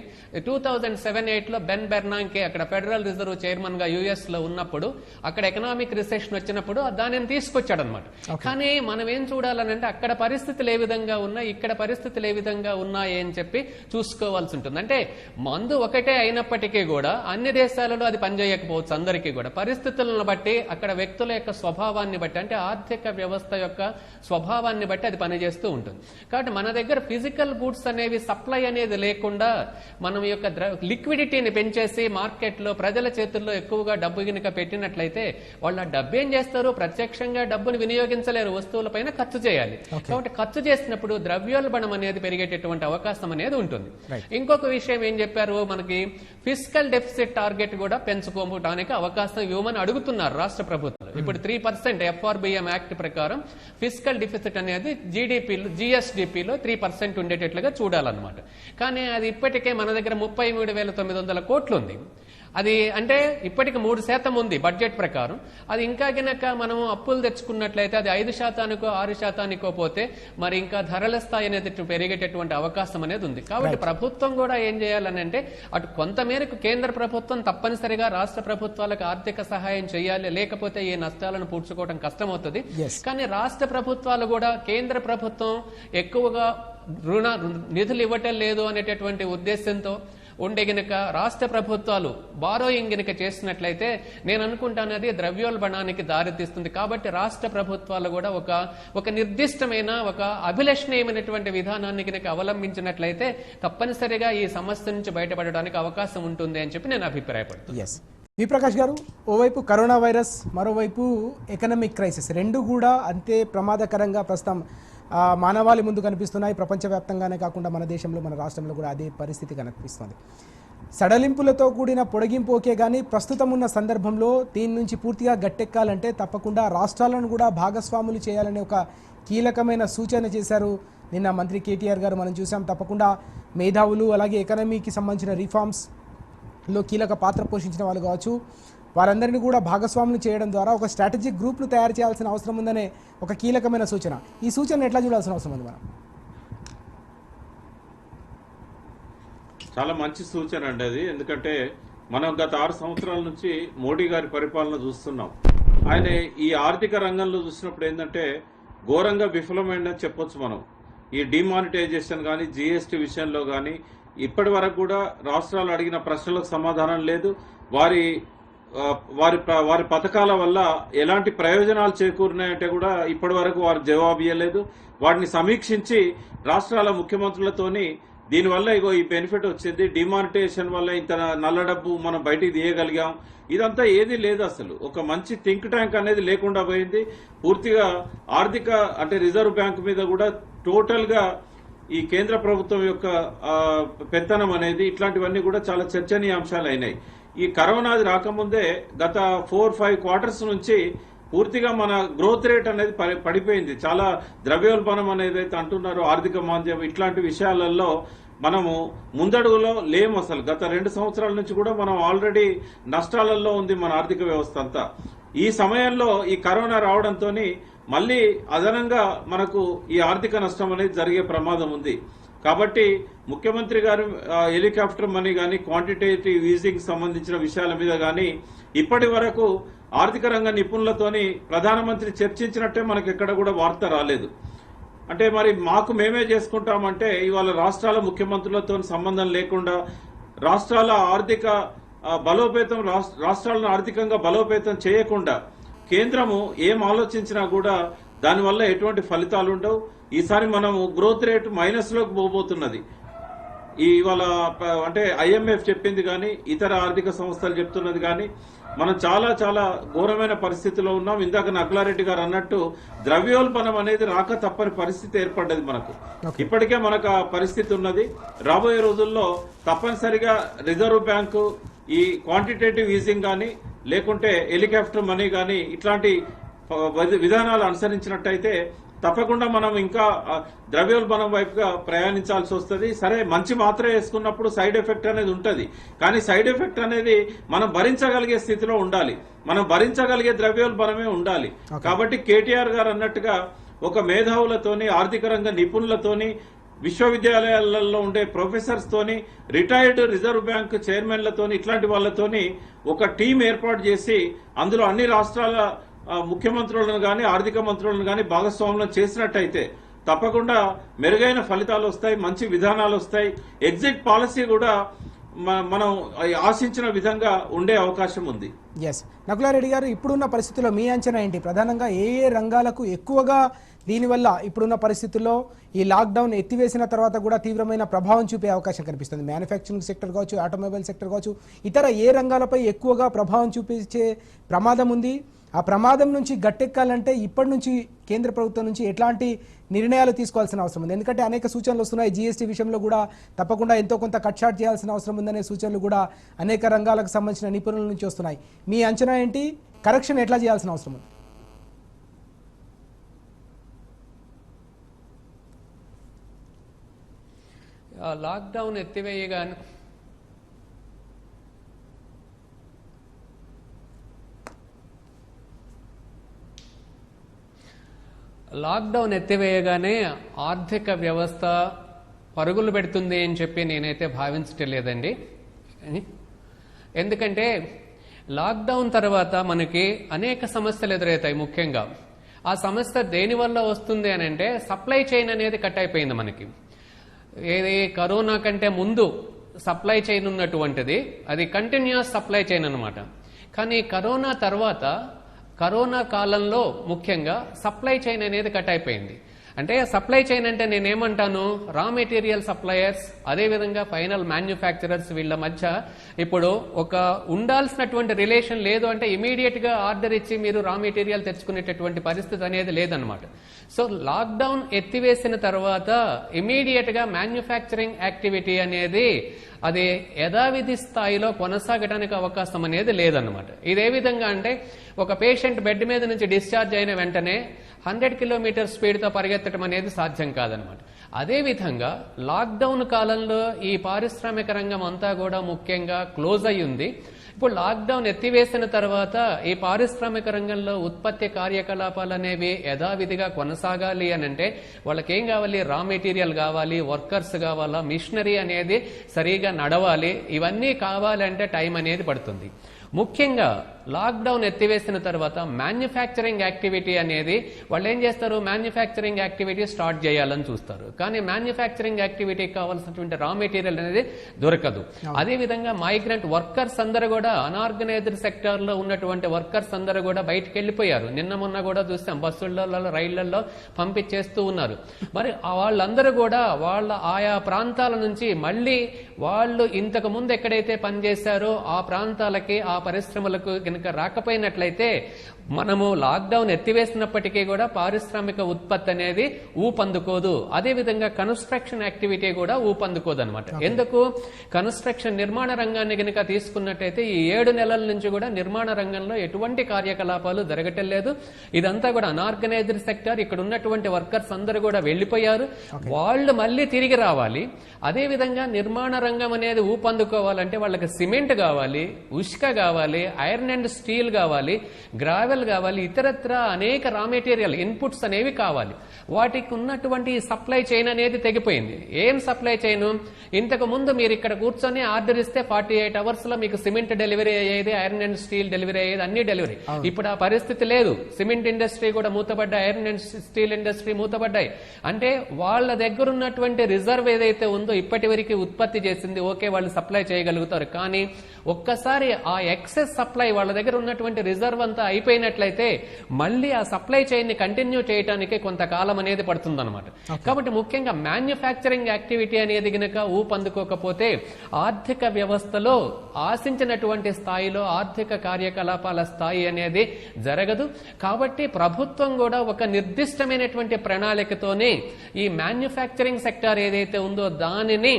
2007-8 లో బెన్ బెర్నాంకే అక్కడ ఫెడరల్ రిజర్వ్ చైర్మన్ గా యుఎస్ లో ఉన్నప్పుడు అక్కడ ఎకనామిక్ రిసెషన్ వచ్చినప్పుడు దానిని తీసుకొచ్చాడు అనమాట. కానీ మనం ఏం చూడాలనంటే అక్కడ పరిస్థితులు ఏ విధంగా ఉన్నాయి, ఇక్కడ పరిస్థితులు ఏ విధంగా ఉన్నాయి అని చెప్పి చూసుకోవాల్సి ఉంటుంది. అంటే మందు ఒకటే అయినప్పటికీ కూడా అన్ని దేశాలలో అది పనిచేయకపోవచ్చు అందరికీ కూడా, పరిస్థితులను బట్టి అక్కడ వ్యక్తుల యొక్క స్వభావాన్ని బట్టి, అంటే ఆర్థిక వ్యవస్థ యొక్క స్వభావాన్ని బట్టి అది పనిచేస్తూ ఉంటుంది. కాబట్టి మన దగ్గర ఫిజికల్ గూడ్స్ అనేవి సప్లై అనేది లేకుండా మనం యొక్క లిక్విడిటీని పెంచేసి మార్కెట్లో ప్రజల చేతుల్లో ఎక్కువగా డబ్బు గినక పెట్టినట్లయితే వాళ్ళు ఆ డబ్బు ఏం చేస్తారు, ప్రత్యక్షంగా డబ్బును వినియోగించలేరు, వస్తువులపైన ఖర్చు చేయాలి. కాబట్టి ఖర్చు చేసినప్పుడు ద్రవ్యోల్బణం అనేది పెరిగేటటువంటి అవకాశం అనేది ఉంటుంది. ఇంకొక విషయం ఏం చెప్పారు, మనకి ఫిజికల్ డెఫిసిట్ టార్గెట్ కూడా పెంచుకోవడానికి అవకాశం ఇవ్వమని అడుగుతున్నారు రాష్ట్ర ప్రభుత్వాలు. ఇప్పుడు 3% FRBM యాక్ట్ ప్రకారం ఫిజికల్ డెఫిసిట్ అనేది GSDPలో 3% ఉండేటట్లుగా చూడాలన్నమాట. కానీ అది ఇప్పటికే మన దగ్గర 33,900 కోట్లు ఉంది. అది అంటే ఇప్పటికి 3% ఉంది బడ్జెట్ ప్రకారం. అది ఇంకా గనక మనం అప్పులు తెచ్చుకున్నట్లయితే అది 5%కో 6%కో పోతే మరి ఇంకా ధరల స్థాయి అనేది పెరిగేటటువంటి అవకాశం అనేది ఉంది. కాబట్టి ప్రభుత్వం కూడా ఏం చేయాలని అంటే అటు కొంతమేరకు కేంద్ర ప్రభుత్వం తప్పనిసరిగా రాష్ట్ర ప్రభుత్వాలకు ఆర్థిక సహాయం చేయాలి, లేకపోతే ఈ నష్టాలను పూడ్చుకోవడం కష్టమవుతుంది. కానీ రాష్ట్ర ప్రభుత్వాలు కూడా కేంద్ర ప్రభుత్వం ఎక్కువగా నిధులు ఇవ్వటం లేదు అనేటటువంటి ఉద్దేశంతో ఉండే గనక రాష్ట్ర ప్రభుత్వాలు బారోయింగ్ గనక చేసినట్లయితే నేను అనుకుంటానది ద్రవ్యోల్బణానికి దారితీస్తుంది. కాబట్టి రాష్ట్ర ప్రభుత్వాలు కూడా ఒక నిర్దిష్టమైన ఒక అభిలషణీయమైనటువంటి విధానాన్ని గనక అవలంబించినట్లయితే తప్పనిసరిగా ఈ సమస్య నుంచి బయటపడడానికి అవకాశం ఉంటుంది అని చెప్పి నేను అభిప్రాయపడుతున్నాను. వి ప్రకాష్ గారు, ఓవైపు కరోనా వైరస్, మరోవైపు ఎకనామిక్ క్రైసిస్, రెండు కూడా అంతే ప్రమాదకరంగా ప్రస్తుతం మానవాళి ముందు కనిపిస్తున్నాయి. ప్రపంచవ్యాప్తంగానే కాకుండా మన దేశంలో, మన రాష్ట్రంలో కూడా అదే పరిస్థితి కనిపిస్తుంది. సడలింపులతో కూడిన పొడిగింపు ఓకే, కానీ ప్రస్తుతం ఉన్న సందర్భంలో దీని నుంచి పూర్తిగా గట్టెక్కాలంటే తప్పకుండా రాష్ట్రాలను కూడా భాగస్వాములు చేయాలనే ఒక కీలకమైన సూచన చేశారు నిన్న మంత్రి కేటీఆర్ గారు. మనం చూసాం. తప్పకుండా మేధావులు, అలాగే ఎకనామీకి సంబంధించిన రిఫార్మ్స్లో కీలక పాత్ర పోషించిన వాళ్ళు కావచ్చు, వారందరినీ కూడా భాగస్వాములు చేయడం ద్వారా ఒక స్ట్రాటజిక్ గ్రూప్ను తయారు చేయాల్సిన అవసరం ఉందనే ఒక కీలకమైన సూచన. ఈ సూచన ఎట్లా చూడాల్సిన అవసరం ఉంది? మనం చాలా మంచి సూచన అండి అది. ఎందుకంటే మనం గత 6 సంవత్సరాల నుంచి మోడీ గారి పరిపాలన చూస్తున్నాం. ఆయన ఈ ఆర్థిక రంగంలో చూసినప్పుడు ఏంటంటే ఘోరంగా విఫలమైందని చెప్పొచ్చు మనం. ఈ డిమానిటైజేషన్ కానీ, GST విషయంలో కానీ ఇప్పటి వరకు కూడా రాష్ట్రాలు అడిగిన ప్రశ్నలకు సమాధానం లేదు. వారి పథకాల వల్ల ఎలాంటి ప్రయోజనాలు చేకూరినాయంటే కూడా ఇప్పటి వరకు వారు జవాబు ఇవ్వలేదు. వాటిని సమీక్షించి రాష్ట్రాల ముఖ్యమంత్రులతోని దీనివల్ల ఇగో ఈ బెనిఫిట్ వచ్చింది, డిమానిటైజేషన్ వల్ల ఇంత నల్ల డబ్బు మనం బయటికి తీయగలిగాం, ఇదంతా ఏది లేదు. అసలు ఒక మంచి థింక్ ట్యాంక్ అనేది లేకుండా పోయింది. పూర్తిగా ఆర్థిక అంటే రిజర్వ్ బ్యాంక్ మీద కూడా టోటల్గా ఈ కేంద్ర ప్రభుత్వం యొక్క పెత్తనం అనేది, ఇట్లాంటివన్నీ కూడా చాలా చర్చనీయాంశాలు అయినాయి. ఈ కరోనాది రాకముందే గత 4-5 క్వార్టర్స్ నుంచి పూర్తిగా మన గ్రోత్ రేట్ అనేది పడిపోయింది. చాలా ద్రవ్యోల్బణం అనేది అయితే అంటున్నారు, ఆర్థిక మాంద్యం, ఇట్లాంటి విషయాలలో మనము ముందడుగులో లేము. అసలు గత 2 సంవత్సరాల నుంచి కూడా మనం ఆల్రెడీ నష్టాలలో ఉంది మన ఆర్థిక వ్యవస్థ అంతా. ఈ సమయంలో ఈ కరోనా రావడంతో మళ్ళీ అదనంగా మనకు ఈ ఆర్థిక నష్టం అనేది జరిగే ప్రమాదం ఉంది. కాబట్టి ముఖ్యమంత్రి గారు హెలికాప్టర్ మనీ కానీ, క్వాంటిటేటివ్ ఈజింగ్ సంబంధించిన విషయాల మీద కానీ ఇప్పటి వరకు ఆర్థిక రంగ నిపుణులతోని ప్రధానమంత్రి చర్చించినట్టే మనకి ఎక్కడ కూడా వార్త రాలేదు. అంటే మరి మాకు మేమే చేసుకుంటామంటే ఇవాళ రాష్ట్రాల ముఖ్యమంత్రులతో సంబంధం లేకుండా రాష్ట్రాల ఆర్థిక బలోపేతం, రాష్ట్రాలను ఆర్థికంగా బలోపేతం చేయకుండా కేంద్రము ఏం ఆలోచించినా కూడా దానివల్ల ఎటువంటి ఫలితాలు ఉండవు. ఈసారి మనము గ్రోత్ రేట్ మైనస్లోకి పోబోతున్నది. ఇవాళ అంటే IMF చెప్పింది కానీ, ఇతర ఆర్థిక సంస్థలు చెప్తున్నది కానీ మనం చాలా చాలా ఘోరమైన పరిస్థితిలో ఉన్నాం. ఇందాక నక్లారెడ్డి గారు అన్నట్టు ద్రవ్యోల్బణం అనేది రాక తప్పని పరిస్థితి ఏర్పడ్డది మనకు. ఇప్పటికే మనకు ఆ పరిస్థితి ఉన్నది. రాబోయే రోజుల్లో తప్పనిసరిగా రిజర్వ్ బ్యాంకు ఈ క్వాంటిటేటివ్ ఈజింగ్ కానీ, లేకుంటే హెలికాప్టర్ మనీ కానీ ఇట్లాంటి విధానాలు అనుసరించినట్టయితే తప్పకుండా మనం ఇంకా ద్రవ్యోల్బణం వైపుగా ప్రయాణించాల్సి వస్తుంది. సరే, మంచి మాత్ర వేసుకున్నప్పుడు సైడ్ ఎఫెక్ట్ అనేది ఉంటుంది, కానీ సైడ్ ఎఫెక్ట్ అనేది మనం భరించగలిగే స్థితిలో ఉండాలి. మనం భరించగలిగే ద్రవ్యోల్బణమే ఉండాలి. కాబట్టి కేటీఆర్ గారు అన్నట్టుగా ఒక మేధావులతోని, ఆర్థిక రంగ నిపుణులతోని, విశ్వవిద్యాలయాలలో ఉండే ప్రొఫెసర్స్ తోని, రిటైర్డ్ రిజర్వ్ బ్యాంక్ చైర్మన్లతోని, ఇట్లాంటి వాళ్ళతోని ఒక టీం ఏర్పాటు చేసి అందులో అన్ని రాష్ట్రాల ముఖ్యమంత్రులను కానీ, ఆర్థిక మంత్రులను కానీ భాగస్వామ్యం చేసినట్టయితే తప్పకుండా మెరుగైన ఫలితాలు వస్తాయి, మంచి విధానాలు వస్తాయి. ఎగ్జిట్ పాలసీ కూడా మనం ఆశించిన విధంగా ఉండే అవకాశం ఉంది. ఎస్, నకులారెడ్డి గారు, ఇప్పుడున్న పరిస్థితుల్లో మీ అంచనా ఏంటి? ప్రధానంగా ఏ ఏ రంగాలకు ఎక్కువగా దీనివల్ల ఇప్పుడున్న పరిస్థితుల్లో ఈ లాక్డౌన్ ఎత్తివేసిన తర్వాత కూడా తీవ్రమైన ప్రభావం చూపే అవకాశం కనిపిస్తుంది? మ్యానుఫ్యాక్చరింగ్ సెక్టర్ కావచ్చు, ఆటోమొబైల్ సెక్టర్ కావచ్చు, ఇతర ఏ రంగాలపై ఎక్కువగా ప్రభావం చూపించే ప్రమాదం ఉంది? ఆ ప్రమాదం నుంచి గట్టెక్కాలంటే ఇప్పటి నుంచి కేంద్ర ప్రభుత్వం నుంచి ఎట్లాంటి నిర్ణయాలు తీసుకోవాల్సిన అవసరం ఉంది? ఎందుకంటే అనేక సూచనలు వస్తున్నాయి. జీఎస్టీ విషయంలో కూడా తప్పకుండా ఎంతో కొంత కట్ షాట్ చేయాల్సిన అవసరం ఉందనే సూచనలు కూడా అనేక రంగాలకు సంబంధించిన నిపుణుల నుంచి వస్తున్నాయి. మీ అంచనా ఏంటి? కరెక్షన్ ఎట్లా చేయాల్సిన అవసరం ఉంది? లాక్డౌన్ ఎత్తివేయగానే ఆర్థిక వ్యవస్థ పరుగులు పెడుతుంది అని చెప్పి నేనైతే భావించటం లేదండి. ఎందుకంటే లాక్డౌన్ తర్వాత మనకి అనేక సమస్యలు ఎదురవుతాయి. ముఖ్యంగా ఆ సమస్య దేనివల్ల వస్తుంది అని అంటే సప్లై చైన్ అనేది కట్ అయిపోయింది మనకి. ఏది కరోనా కంటే ముందు సప్లై చైన్ ఉన్నటువంటిది అది కంటిన్యూస్ సప్లై చైన్ అనమాట. కానీ కరోనా తర్వాత కరోనా కాలంలో ముఖ్యంగా సప్లై చైన్ అనేది కట్ అయిపోయింది. అంటే సప్లై చైన్ అంటే నేనేమంటాను, రా మెటీరియల్ సప్లయర్స్ అదేవిధంగా ఫైనల్ మ్యానుఫ్యాక్చరర్స్ వీళ్ళ మధ్య ఇప్పుడు ఒక ఉండాల్సినటువంటి రిలేషన్ లేదు. అంటే ఇమీడియట్ గా ఆర్డర్ ఇచ్చి మీరు రా మెటీరియల్ తెచ్చుకునేటటువంటి పరిస్థితి అనేది లేదనమాట. సో లాక్డౌన్ ఎత్తివేసిన తర్వాత ఇమీడియట్ గా మ్యానుఫ్యాక్చరింగ్ యాక్టివిటీ అనేది అది యథావిధి స్థాయిలో కొనసాగడానికి అవకాశం అనేది లేదన్నమాట. ఇదే విధంగా అంటే ఒక పేషెంట్ బెడ్ మీద నుంచి డిశ్చార్జ్ అయిన వెంటనే 100 కిలోమీటర్ స్పీడ్తో పరిగెత్తడం అనేది సాధ్యం కాదనమాట. అదేవిధంగా లాక్డౌన్ కాలంలో ఈ పారిశ్రామిక రంగం అంతా కూడా ముఖ్యంగా క్లోజ్ అయి ఉంది. ఇప్పుడు లాక్డౌన్ ఎత్తివేసిన తర్వాత ఈ పారిశ్రామిక రంగంలో ఉత్పత్తి కార్యకలాపాలు అనేవి యథావిధిగా కొనసాగాలి అని అంటే వాళ్ళకేం కావాలి? రా మెటీరియల్ కావాలి, వర్కర్స్ కావాలా, మిషనరీ అనేది సరిగా నడవాలి. ఇవన్నీ కావాలంటే టైం అనేది పడుతుంది. ముఖ్యంగా లాక్డౌన్ ఎత్తివేసిన తర్వాత మ్యానుఫ్యాక్చరింగ్ యాక్టివిటీ అనేది వాళ్ళు ఏం చేస్తారు? మ్యానుఫ్యాక్చరింగ్ యాక్టివిటీ స్టార్ట్ చేయాలని చూస్తారు. కానీ మ్యానుఫ్యాక్చరింగ్ యాక్టివిటీకి కావాల్సినటువంటి రా మెటీరియల్ అనేది దొరకదు. అదేవిధంగా మైగ్రెంట్ వర్కర్స్ అందరూ కూడా అనార్గనైజ్డ్ సెక్టర్ లో ఉన్నటువంటి వర్కర్స్ అందరూ కూడా బయటకు వెళ్ళిపోయారు. నిన్న మొన్న కూడా చూస్తాం, బస్సులలో రైళ్లలో పంపించేస్తూ ఉన్నారు. మరి వాళ్ళందరూ కూడా వాళ్ళ ఆయా ప్రాంతాల నుంచి మళ్ళీ వాళ్ళు ఇంతకు ముందు ఎక్కడైతే పనిచేశారో ఆ ప్రాంతాలకి, ఆ పరిశ్రమలకు కనుక రాకపోయినట్లయితే మనము లాక్డౌన్ ఎత్తివేసినప్పటికీ కూడా పారిశ్రామిక ఉత్పత్తి అనేది ఊపందుకోదు. అదేవిధంగా కన్స్ట్రక్షన్ యాక్టివిటీ కూడా ఊపందుకోదు అనమాట. ఎందుకు? కన్స్ట్రక్షన్ నిర్మాణ రంగాన్ని కనుక తీసుకున్నట్టయితే ఈ 7 నెలల నుంచి కూడా నిర్మాణ రంగంలో ఎటువంటి కార్యకలాపాలు జరగటం లేదు. ఇదంతా కూడా అనార్గనైజ్డ్ సెక్టర్. ఇక్కడ ఉన్నటువంటి వర్కర్స్ అందరూ కూడా వెళ్లిపోయారు. వాళ్ళు మళ్ళీ తిరిగి రావాలి. అదేవిధంగా నిర్మాణ రంగం అనేది ఊపందుకోవాలంటే వాళ్ళకి సిమెంట్ కావాలి, ఉష్క కావాలి, ఐరన్ అండ్ స్టీల్ కావాలి, గ్రావెల్ కావాలి, ఇతరత్ర అనేక రా మెటీరియల్ ఇన్పుట్స్ అనేవి కావాలి. వాటికి ఉన్నటువంటి సప్లై చైన్ అనేది తెగిపోయింది. ఏం సప్లై చైన్? ఇంతకు ముందు మీరు ఇక్కడ కూర్చొని ఆర్డర్ ఇస్తే 48 అవర్స్ లో మీకు సిమెంట్ డెలివరీ అయ్యేది, ఐరన్ అండ్ స్టీల్ డెలివరీ అయ్యేది, అన్ని డెలివరీ. ఇప్పుడు ఆ పరిస్థితి లేదు. సిమెంట్ ఇండస్ట్రీ కూడా మూతపడ్డాయి, ఐరన్ అండ్ స్టీల్ ఇండస్ట్రీ మూతపడ్డాయి. అంటే వాళ్ళ దగ్గర ఉన్నటువంటి రిజర్వ్ ఏదైతే ఉందో ఇప్పటి వరకు ఉత్పత్తి చేసింది ఓకే, వాళ్ళు సప్లై చేయగలుగుతారు. కానీ ఒక్కసారి ఆ ఎక్సెస్ సప్లై వాళ్ళ దగ్గర ఉన్నటువంటి రిజర్వ్ అంతా అయిపోయినట్లయితే మళ్ళీ ఆ సప్లై చైన్ ని కంటిన్యూ చేయడానికి కొంతకాలం అనేది పడుతుందన్నమాట. కాబట్టి ముఖ్యంగా మ్యానుఫ్యాక్చరింగ్ యాక్టివిటీ అనేది గనక ఊపందుకోకపోతే ఆర్థిక వ్యవస్థలో ఆశించినటువంటి స్థాయిలో ఆర్థిక కార్యకలాపాల స్థాయి అనేది జరగదు. కాబట్టి ప్రభుత్వం కూడా ఒక నిర్దిష్టమైనటువంటి ప్రణాళికతోనే ఈ మ్యానుఫ్యాక్చరింగ్ సెక్టార్ ఏదైతే ఉందో దానిని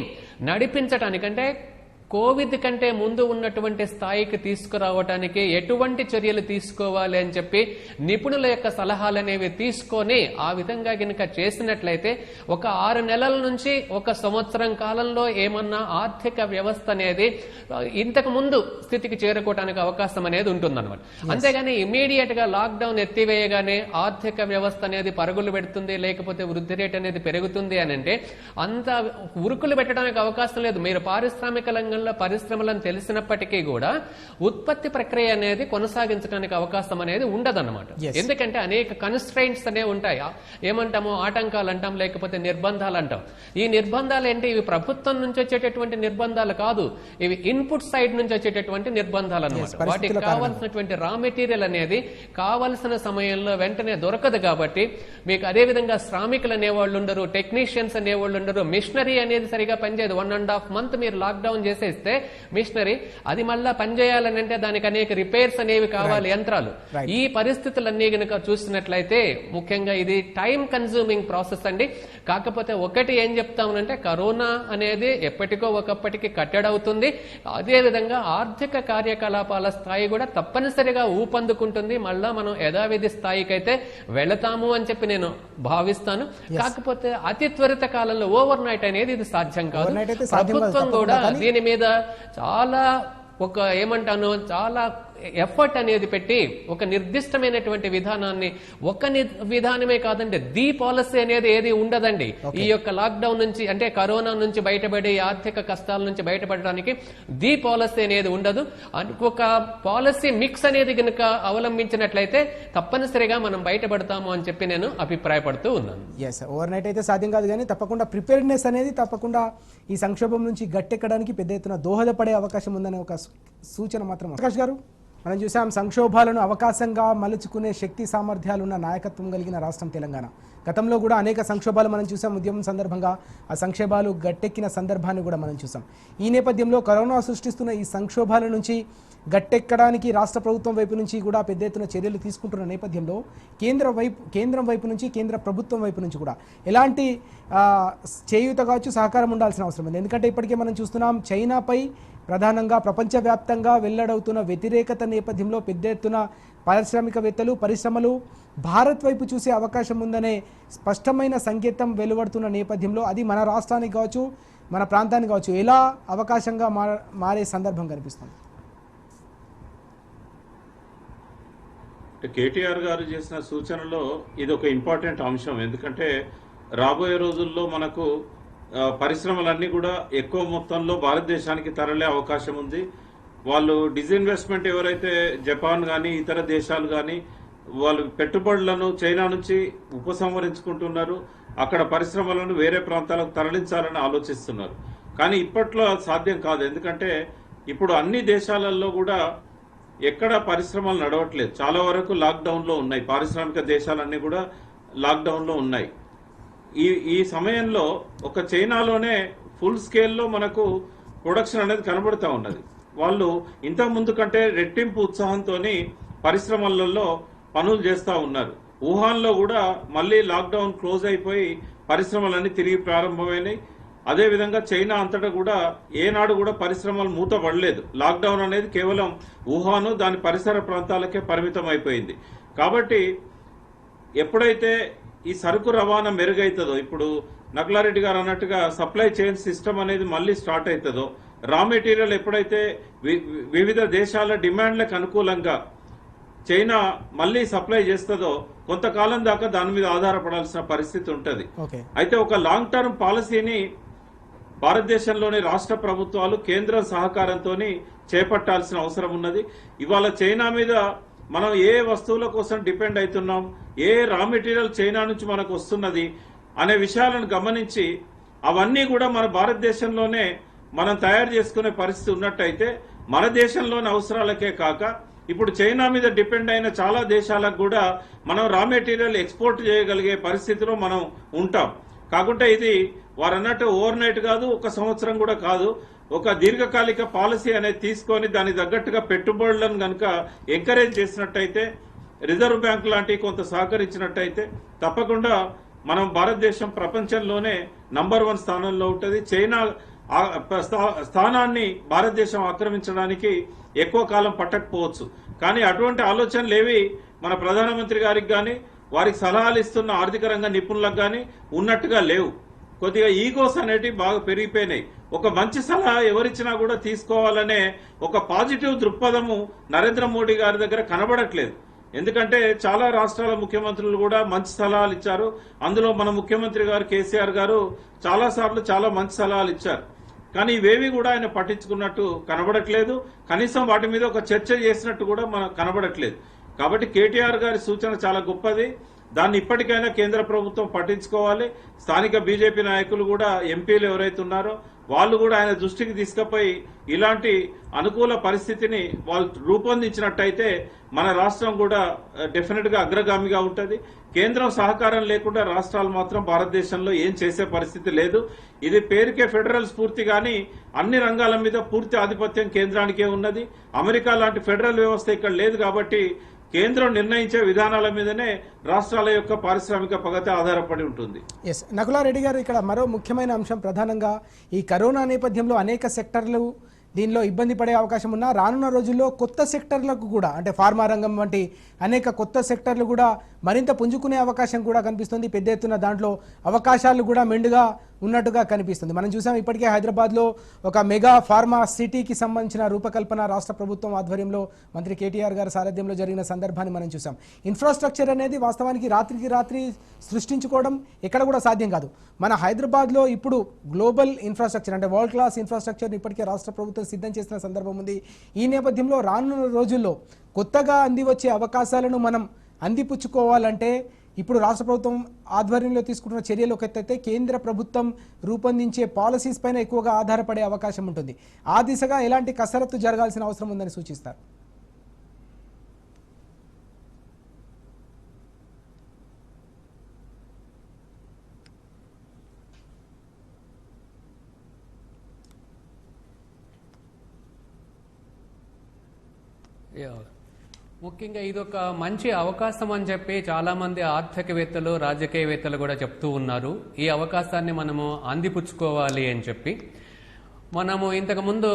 నడిపించడానికంటే కోవిడ్ కంటే ముందు ఉన్నటువంటి స్థాయికి తీసుకురావడానికి ఎటువంటి చర్యలు తీసుకోవాలి అని చెప్పి నిపుణుల యొక్క సలహాలు అనేవి తీసుకొని ఆ విధంగా గనుక చేసినట్లయితే ఒక 6 నెలల నుంచి 1 సంవత్సరం కాలంలో ఏమన్నా ఆర్థిక వ్యవస్థ అనేది ఇంతకు ముందు స్థితికి చేరుకోవడానికి అవకాశం అనేది ఉంటుందన్నమాట. అంతేగాని ఇమీడియట్ గా లాక్డౌన్ ఎత్తివేయగానే ఆర్థిక వ్యవస్థ అనేది పరుగులు పెడుతుంది, లేకపోతే వృద్ధి రేట్ అనేది పెరుగుతుంది అని అంటే అంత ఉరుకులు పెట్టడానికి అవకాశం లేదు. మీరు పారిశ్రామిక రంగం రంగంలో పరిశ్రమలను తెలిసినప్పటికీ కూడా ఉత్పత్తి ప్రక్రియ అనేది కొనసాగించడానికి అవకాశం అనేది ఉండదన్నమాట. ఎందుకంటే అనేక కన్స్ట్రైంట్స్ అనేవి ఉంటాయి. ఏమంటాము, ఆటంకాలు అంటాం, లేకపోతే నిర్బంధాలు అంటాం. ఈ నిర్బంధాలు ఏంటి? ఇవి ప్రభుత్వం నుంచి వచ్చేటటువంటి నిర్బంధాలు కాదు, ఇవి ఇన్పుట్ సైడ్ నుంచి వచ్చేటటువంటి నిర్బంధాలు అన్నమాట. వాటికి కావాల్సినటువంటి రా మెటీరియల్ అనేది కావలసిన సమయంలో వెంటనే దొరకదు. కాబట్టి మీకు అదే విధంగా శ్రామికులు అనేవాళ్ళు ఉండరు, టెక్నీషియన్స్ అనేవాళ్ళు ఉండరు, మిషనరీ అనేది సరిగా పనిచేయదు. 1.5 months మీరు లాక్డౌన్ చేసేస్తే మిషనరీ అది మళ్ళా పనిచేయాలని అంటే దానికి అనేక రిపేర్స్ అనేవి కావాలి, యంత్రాలు. ఈ పరిస్థితులన్నీ గనుక చూసినట్లయితే ముఖ్యంగా ఇది టైం కన్జ్యూమింగ్ ప్రాసెస్ అండి. కాకపోతే ఒకటి ఏం చెప్తామనంటే, కరోనా అనేది ఎప్పటికో ఒకప్పటికి కట్టడవుతుంది. అదే విధంగా ఆర్థిక కార్యకలాపాల స్థాయి కూడా తప్పనిసరిగా ఊపందుకుంటుంది. మళ్ళా మనం యథావిధి స్థాయికైతే వెళతాము అని చెప్పి నేను భావిస్తాను. కాకపోతే అతి త్వరిత కాలంలో ఓవర్ నైట్ అనేది ఇది సాధ్యం కాదు. ప్రభుత్వం కూడా దీని మీద చాలా చాలా ఎఫర్ట్ అనేది పెట్టి ఒక నిర్దిష్టమైనటువంటి విధానాన్ని, విధానమే కాదండి, ది పాలసీ అనేది ఏది ఉండదండి. ఈ యొక్క లాక్డౌన్ నుంచి అంటే కరోనా నుంచి బయటపడి ఆర్థిక కష్టాల నుంచి బయటపడడానికి ది పాలసీ అనేది ఉండదు. ఒక పాలసీ మిక్స్ అనేది గనుక అవలంబించినట్లయితే తప్పనిసరిగా మనం బయటపడతాము అని చెప్పి నేను అభిప్రాయపడుతూ ఉన్నాను. ఓవర్ నైట్ అయితే సాధ్యం కాదు, కానీ తప్పకుండా ప్రిపేర్నెస్ అనేది తప్పకుండా ఈ సంక్షోభం నుంచి గట్టెక్కడానికి పెద్ద ఎత్తున దోహదపడే అవకాశం ఉందనే ఒక సూచన మాత్రం. ప్రకాష్ గారు, మనం చూసాం సంక్షోభాలను అవకాశంగా మలుచుకునే శక్తి సామర్థ్యాలున్న నాయకత్వం కలిగిన రాష్ట్రం తెలంగాణ. గతంలో కూడా అనేక సంక్షోభాలు మనం చూసాం. ఉద్యమం సందర్భంగా ఆ సంక్షోభాలు గట్టెక్కిన సందర్భాన్ని కూడా మనం చూసాం. ఈ నేపథ్యంలో కరోనా సృష్టిస్తున్న ఈ సంక్షోభాల నుంచి గట్టెక్కడానికి రాష్ట్ర ప్రభుత్వం వైపు నుంచి కూడా పెద్ద ఎత్తున చర్యలు తీసుకుంటున్న నేపథ్యంలో కేంద్రం వైపు నుంచి, కేంద్ర ప్రభుత్వం వైపు నుంచి కూడా ఎలాంటి చేయూత కావచ్చు, సహకారం ఉండాల్సిన అవసరం ఉంది. ఎందుకంటే ఇప్పటికే మనం చూస్తున్నాం, చైనాపై ప్రధానంగా ప్రపంచవ్యాప్తంగా వెల్లడవుతున్న వ్యతిరేకత నేపథ్యంలో పెద్ద ఎత్తున పారిశ్రామికవేత్తలు, పరిశ్రమలు భారత్ వైపు చూసే అవకాశం ఉందనే స్పష్టమైన సంకేతం వెలువడుతున్న నేపథ్యంలో అది మన రాష్ట్రానికి కావచ్చు, మన ప్రాంతానికి కావచ్చు ఎలా అవకాశంగా మారే సందర్భం కనిపిస్తుంది? కేటీఆర్ గారు చేసిన సూచనలో ఇది ఒక ఇంపార్టెంట్ అంశం. ఎందుకంటే రాబోయే రోజుల్లో మనకు పరిశ్రమలన్నీ కూడా ఎక్కువ మొత్తంలో భారతదేశానికి తరలే అవకాశం ఉంది. వాళ్ళు డిజిన్వెస్ట్మెంట్ ఎవరైతే జపాన్ కానీ ఇతర దేశాలు కానీ వాళ్ళు పెట్టుబడులను చైనా నుంచి ఉపసంహరించుకుంటున్నారు, అక్కడ పరిశ్రమలను వేరే ప్రాంతాలకు తరలించాలని ఆలోచిస్తున్నారు. కానీ ఇప్పట్లో సాధ్యం కాదు. ఎందుకంటే ఇప్పుడు అన్ని దేశాలలో కూడా ఎక్కడ పరిశ్రమలు నడవట్లేదు. చాలా వరకు లాక్డౌన్లో ఉన్నాయి. పారిశ్రామిక దేశాలన్నీ కూడా లాక్డౌన్లో ఉన్నాయి. ఈ సమయంలో ఒక చైనాలోనే ఫుల్ స్కేల్లో మనకు ప్రొడక్షన్ అనేది కనబడుతూ ఉన్నది. వాళ్ళు ఇంతకు ముందు కంటే రెట్టింపు ఉత్సాహంతో పరిశ్రమలలో పనులు చేస్తూ ఉన్నారు. వుహాన్లో కూడా మళ్ళీ లాక్డౌన్ క్లోజ్ అయిపోయి పరిశ్రమలన్నీ తిరిగి ప్రారంభమైనాయి. అదేవిధంగా చైనా అంతటా కూడా ఏనాడు కూడా పరిశ్రమలు మూతపడలేదు. లాక్డౌన్ అనేది కేవలం వుహాను దాని పరిసర ప్రాంతాలకే పరిమితం అయిపోయింది. కాబట్టి ఎప్పుడైతే ఈ సరుకు రవాణా మెరుగైతుందో, ఇప్పుడు నక్లారెడ్డి గారు అన్నట్టుగా సప్లై చైన్ సిస్టమ్ అనేది మళ్ళీ స్టార్ట్ అవుతుందో, రా మెటీరియల్ ఎప్పుడైతే వివిధ దేశాల డిమాండ్లకు అనుకూలంగా చైనా మళ్ళీ సప్లై చేస్తుందో కొంతకాలం దాకా దాని మీద ఆధారపడాల్సిన పరిస్థితి ఉంటుంది. అయితే ఒక లాంగ్ టర్మ్ పాలసీని భారతదేశంలోని రాష్ట్ర ప్రభుత్వాలు కేంద్ర సహకారంతో చేపట్టాల్సిన అవసరం ఉన్నది. ఇవాళ చైనా మీద మనం ఏ వస్తువుల కోసం డిపెండ్ అవుతున్నాం, ఏ రా మెటీరియల్ చైనా నుంచి మనకు వస్తున్నది అనే విషయాలను గమనించి అవన్నీ కూడా మన భారతదేశంలోనే మనం తయారు చేసుకునే పరిస్థితి ఉన్నట్టయితే మన దేశంలోని అవసరాలకే కాక ఇప్పుడు చైనా మీద డిపెండ్ అయిన చాలా దేశాలకు కూడా మనం రా మెటీరియల్ ఎక్స్పోర్ట్ చేయగలిగే పరిస్థితిలో మనం ఉంటాం. కాకుంటే ఇది వారు అన్నట్టు ఓవర్ నైట్ కాదు, ఒక సంవత్సరం కూడా కాదు, ఒక దీర్ఘకాలిక పాలసీ అనేది తీసుకొని దానికి తగ్గట్టుగా పెట్టుబడులను కనుక ఎంకరేజ్ చేసినట్టయితే, రిజర్వ్ బ్యాంక్ లాంటివి కొంత సహకరించినట్టయితే తప్పకుండా మనం భారతదేశం ప్రపంచంలోనే నంబర్ 1 స్థానంలో ఉంటుంది. చైనా స్థానాన్ని భారతదేశం ఆక్రమించడానికి ఎక్కువ కాలం పట్టకపోవచ్చు. కానీ అటువంటి ఆలోచనలు ఏవి మన ప్రధానమంత్రి గారికి కానీ వారికి సలహాలు ఇస్తున్న ఆర్థిక రంగ నిపుణులకు కానీ ఉన్నట్టుగా లేవు. కొద్దిగా ఈగోస్ అనేటివి బాగా పెరిగిపోయినాయి. ఒక మంచి సలహా ఎవరిచ్చినా కూడా తీసుకోవాలనే ఒక పాజిటివ్ దృక్పథము నరేంద్ర మోడీ గారి దగ్గర కనబడట్లేదు. ఎందుకంటే చాలా రాష్ట్రాల ముఖ్యమంత్రులు కూడా మంచి సలహాలు ఇచ్చారు. అందులో మన ముఖ్యమంత్రి గారు కేసీఆర్ గారు చాలా సార్లు చాలా మంచి సలహాలు ఇచ్చారు. కానీ ఇవేవి కూడా ఆయన పట్టించుకున్నట్టు కనబడట్లేదు. కనీసం వాటి మీద ఒక చర్చ చేసినట్టు కూడా మనకు కనబడట్లేదు. కాబట్టి కేటీఆర్ గారి సూచన చాలా గొప్పది. దాన్ని ఇప్పటికైనా కేంద్ర ప్రభుత్వం పట్టించుకోవాలి. స్థానిక బీజేపీ నాయకులు కూడా, ఎంపీలు ఎవరైతే ఉన్నారో వాళ్ళు కూడా ఆయన దృష్టికి తీసుకుపోయి ఇలాంటి అనుకూల పరిస్థితిని వాళ్ళు రూపొందించినట్టయితే మన రాష్ట్రం కూడా డెఫినెట్ గా అగ్రగామిగా ఉంటుంది. కేంద్రం సహకారం లేకుండా రాష్ట్రాలు మాత్రం భారతదేశంలో ఏం చేసే పరిస్థితి లేదు. ఇది పేరుకే ఫెడరల్ స్ఫూర్తి, కానీ అన్ని రంగాల మీద పూర్తి ఆధిపత్యం కేంద్రానికే ఉన్నది. అమెరికా లాంటి ఫెడరల్ వ్యవస్థ ఇక్కడ లేదు. కాబట్టి కేంద్రం నిర్ణయించే విధానాల మీదనే రాష్ట్రాల యొక్క పారిశ్రామిక ప్రగతి ఆధారపడి ఉంటుంది. ఎస్, నకులారెడ్డి గారు, ఇక్కడ మరో ముఖ్యమైన అంశం, ప్రధానంగా ఈ కరోనా నేపథ్యంలో అనేక సెక్టర్లు దీనిలో ఇబ్బంది పడే అవకాశం ఉన్నా రానున్న రోజుల్లో కొత్త సెక్టర్లకు కూడా, అంటే ఫార్మా రంగం వంటి అనేక కొత్త సెక్టర్లు కూడా మరింత పుంజుకునే అవకాశం కూడా కనిపిస్తుంది. పెద్ద ఎత్తున దాంట్లో అవకాశాలు కూడా మెండుగా ఉన్నట్టుగా కనిపిస్తుంది. మనం చూసాం ఇప్పటికే హైదరాబాద్లో ఒక మెగా ఫార్మా సిటీకి సంబంధించిన రూపకల్పన రాష్ట్ర ప్రభుత్వం ఆధ్వర్యంలో మంత్రి కేటీఆర్ గారి సారథ్యంలో జరిగిన సందర్భాన్ని మనం చూసాం. ఇన్ఫ్రాస్ట్రక్చర్ అనేది వాస్తవానికి రాత్రికి రాత్రి సృష్టించుకోవడం ఎక్కడ కూడా సాధ్యం కాదు. మన హైదరాబాద్లో ఇప్పుడు గ్లోబల్ ఇన్ఫ్రాస్ట్రక్చర్, అంటే వరల్డ్ క్లాస్ ఇన్ఫ్రాస్ట్రక్చర్ ఇప్పటికే రాష్ట్ర ప్రభుత్వం సిద్ధం చేసిన సందర్భం ఉంది. ఈ నేపథ్యంలో రానున్న రోజుల్లో కొత్తగా అంది వచ్చే అవకాశాలను మనం అందిపుచ్చుకోవాలంటే ఇప్పుడు రాష్ట్ర ప్రభుత్వం ఆధ్వర్యంలో తీసుకుంటున్న చర్యలు ఒక ఎత్తైతే, కేంద్ర ప్రభుత్వం రూపొందించే పాలసీస్ పైన ఎక్కువగా ఆధారపడే అవకాశం ఉంటుంది. ఆ దిశగా ఎలాంటి కసరత్తు జరగాల్సిన అవసరం ఉందని సూచిస్తారు? ముఖ్యంగా ఇదొక మంచి అవకాశం అని చెప్పి చాలా మంది ఆర్థికవేత్తలు, రాజకీయవేత్తలు కూడా చెప్తూ ఉన్నారు. ఈ అవకాశాన్ని మనము అందిపుచ్చుకోవాలి అని చెప్పి. మనము ఇంతకుముందు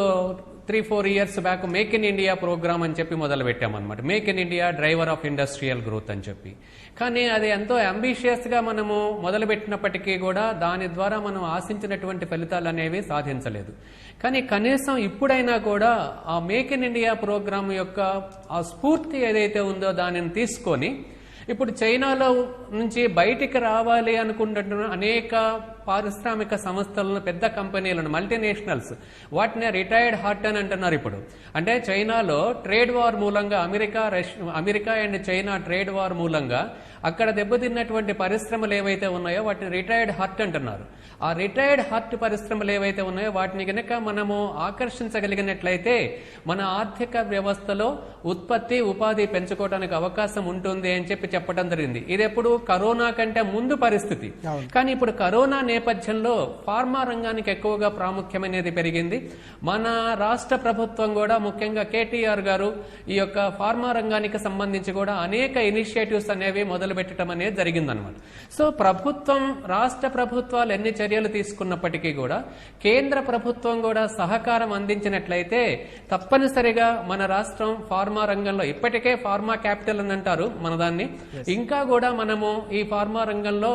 3-4 years back make in India programme అని చెప్పి మొదలు పెట్టామన్నమాట. Make in India driver of industrial growth అని చెప్పి. కానీ అది ఎంతో అంబిషియస్గా మనము మొదలుపెట్టినప్పటికీ కూడా దాని ద్వారా మనం ఆశించినటువంటి ఫలితాలు అనేవి సాధించలేదు. కానీ కనీసం ఇప్పుడైనా కూడా ఆ మేక్ ఇన్ ఇండియా ప్రోగ్రామ్ యొక్క ఆ స్ఫూర్తి ఏదైతే ఉందో దానిని తీసుకొని ఇప్పుడు చైనాలో నుంచి బయటికి రావాలి అనుకుంటున్న అనేక పారిశ్రామిక సంస్థలను, పెద్ద కంపెనీలను, మల్టీనేషనల్స్, వాటిని రిటైర్డ్ హార్ట్ అని అంటున్నారు ఇప్పుడు. అంటే చైనాలో ట్రేడ్ వార్ మూలంగా, America and China trade war మూలంగా అక్కడ దెబ్బతిన్నటువంటి పరిశ్రమలు ఏవైతే ఉన్నాయో వాటిని రిటైర్డ్ హార్ట్ అంటున్నారు. ఆ రిటైర్డ్ హార్ట్ పరిశ్రమలు ఏవైతే ఉన్నాయో వాటిని కనుక మనము ఆకర్షించగలిగినట్లయితే మన ఆర్థిక వ్యవస్థలో ఉత్పత్తి, ఉపాధి పెంచుకోవడానికి అవకాశం ఉంటుంది అని చెప్పి చెప్పడం జరిగింది. ఇది ఎప్పుడు కరోనా కంటే ముందు పరిస్థితి. కానీ ఇప్పుడు కరోనా నేపథ్యంలో ఫార్మా రంగానికి ఎక్కువగా ప్రాముఖ్యం అనేది పెరిగింది. మన రాష్ట్ర ప్రభుత్వం కూడా, ముఖ్యంగా కేటీఆర్ గారు ఈ యొక్క ఫార్మా రంగానికి సంబంధించి కూడా అనేక ఇనిషియేటివ్స్ అనేవి మొదలు పెట్టడం అనేది జరిగిందనమాట. సో ప్రభుత్వం, రాష్ట్ర ప్రభుత్వాలు ఎన్ని చర్యలు తీసుకున్నప్పటికీ కూడా కేంద్ర ప్రభుత్వం కూడా సహకారం అందించినట్లయితే తప్పనిసరిగా మన రాష్ట్రం ఫార్మా రంగంలో, ఇప్పటికే ఫార్మా క్యాపిటల్ అని అంటారు మన దాన్ని, ఇంకా కూడా మనము ఈ ఫార్మా రంగంలో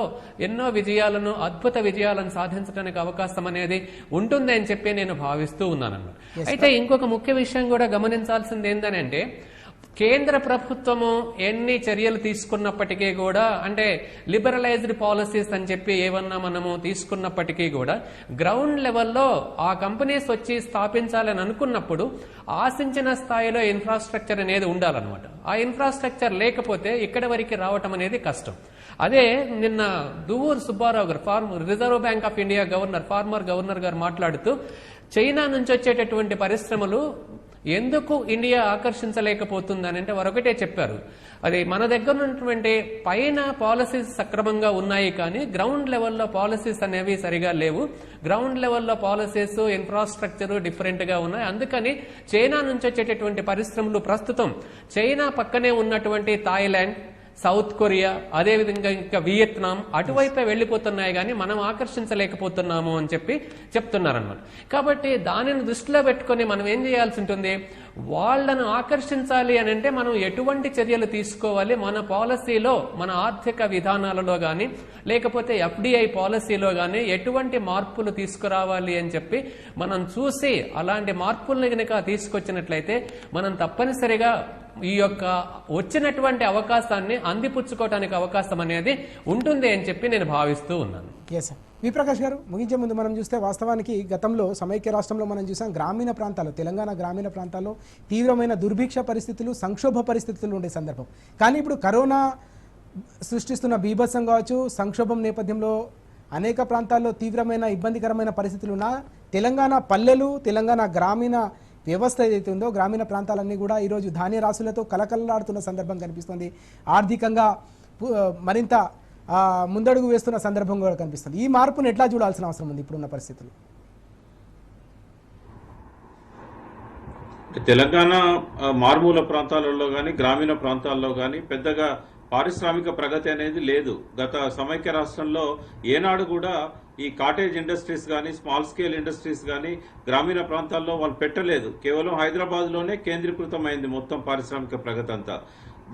ఎన్నో విజయాలను, అద్భుత విజయాలను సాధించడానికి అవకాశం అనేది ఉంటుంది అని చెప్పి నేను భావిస్తూ ఉన్నానన్నమాట. అయితే ఇంకొక ముఖ్య విషయం కూడా గమనించాల్సింది ఏంటంటే, కేంద్ర ప్రభుత్వము ఎన్ని చర్యలు తీసుకున్నప్పటికీ కూడా, అంటే లిబరలైజ్డ్ పాలసీస్ అని చెప్పి ఏమన్నా మనము తీసుకున్నప్పటికీ కూడా గ్రౌండ్ లెవెల్లో ఆ కంపెనీస్ వచ్చి స్థాపించాలని అనుకున్నప్పుడు ఆశించిన స్థాయిలో ఇన్ఫ్రాస్ట్రక్చర్ అనేది ఉండాలన్నమాట. ఆ ఇన్ఫ్రాస్ట్రక్చర్ లేకపోతే ఇక్కడి వరకు రావటం అనేది కష్టం. అదే నిన్న దువ్వూరు సుబ్బారావు గారు, reserve bank of India governor, farmer governor గారు మాట్లాడుతూ చైనా నుంచి వచ్చేటటువంటి పరిశ్రమలు ఎందుకు ఇండియా ఆకర్షించలేకపోతుందని అంటే వారు ఒకటే చెప్పారు, అది మన దగ్గర ఉన్నటువంటి పైన పాలసీస్ సక్రమంగా ఉన్నాయి కానీ గ్రౌండ్ లెవెల్లో పాలసీస్ అనేవి సరిగా లేవు. గ్రౌండ్ లెవెల్లో పాలసీస్, ఇన్ఫ్రాస్ట్రక్చర్ డిఫరెంట్ గా ఉన్నాయి. అందుకని చైనా నుంచి వచ్చేటటువంటి పరిశ్రమలు ప్రస్తుతం చైనా పక్కనే ఉన్నటువంటి థాయిలాండ్, సౌత్ కొరియా, అదేవిధంగా ఇంకా వియత్నాం అటువైపే వెళ్లిపోతున్నాయి కానీ మనం ఆకర్షించలేకపోతున్నాము అని చెప్పి చెప్తున్నారన్నమాట. కాబట్టి దానిని దృష్టిలో పెట్టుకుని మనం ఏం చేయాల్సి ఉంటుంది, వాళ్లను ఆకర్షించాలి అని అంటే మనం ఎటువంటి చర్యలు తీసుకోవాలి, మన పాలసీలో, మన ఆర్థిక విధానాలలో కానీ లేకపోతే FDI పాలసీలో కానీ ఎటువంటి మార్పులు తీసుకురావాలి అని చెప్పి మనం చూసి అలాంటి మార్పుల్ని కనుక తీసుకొచ్చినట్లయితే మనం తప్పనిసరిగా ఈ యొక్క వచ్చినటువంటి అవకాశాన్ని అందిపుచ్చుకోవడానికి అవకాశం అనేది ఉంటుంది అని చెప్పి నేను భావిస్తూ ఉన్నాను. ప్రకాష్ గారు, ముగించే ముందు మనం చూస్తే వాస్తవానికి గతంలో సమైక్య రాష్ట్రంలో మనం చూసాం గ్రామీణ ప్రాంతాల్లో, తెలంగాణ గ్రామీణ ప్రాంతాల్లో తీవ్రమైన దుర్భిక్ష పరిస్థితులు, సంక్షోభ పరిస్థితులు ఉండే సందర్భం. కానీ ఇప్పుడు కరోనా సృష్టిస్తున్న బీభత్సం కావచ్చు, సంక్షోభం నేపథ్యంలో అనేక ప్రాంతాల్లో తీవ్రమైన ఇబ్బందికరమైన పరిస్థితులు ఉన్నా తెలంగాణ పల్లెలు, తెలంగాణ గ్రామీణ వ్యవస్థ ఏదైతే ఉందో గ్రామీణ ప్రాంతాలన్నీ కూడా ఈరోజు ధాన్య రాశులతో కలకలలాడుతున్న సందర్భం కనిపిస్తుంది. ఆర్థికంగా మరింత ముందడుగు వేస్తున్న సందర్భం కూడా కనిపిస్తుంది. ఈ మార్పును ఎట్లా చూడాల్సిన అవసరం ఉంది ఇప్పుడున్న పరిస్థితులు? తెలంగాణ మారుమూల ప్రాంతాలలో కానీ గ్రామీణ ప్రాంతాల్లో కానీ పెద్దగా పారిశ్రామిక ప్రగతి అనేది లేదు. గత సమైక్య రాష్ట్రంలో ఏనాడు కూడా ఈ కాటేజ్ ఇండస్ట్రీస్ కానీ స్మాల్ స్కేల్ ఇండస్ట్రీస్ కానీ గ్రామీణ ప్రాంతాల్లో వాళ్ళు పెట్టలేదు. కేవలం హైదరాబాద్లోనే కేంద్రీకృతమైంది మొత్తం పారిశ్రామిక ప్రగతి అంతా.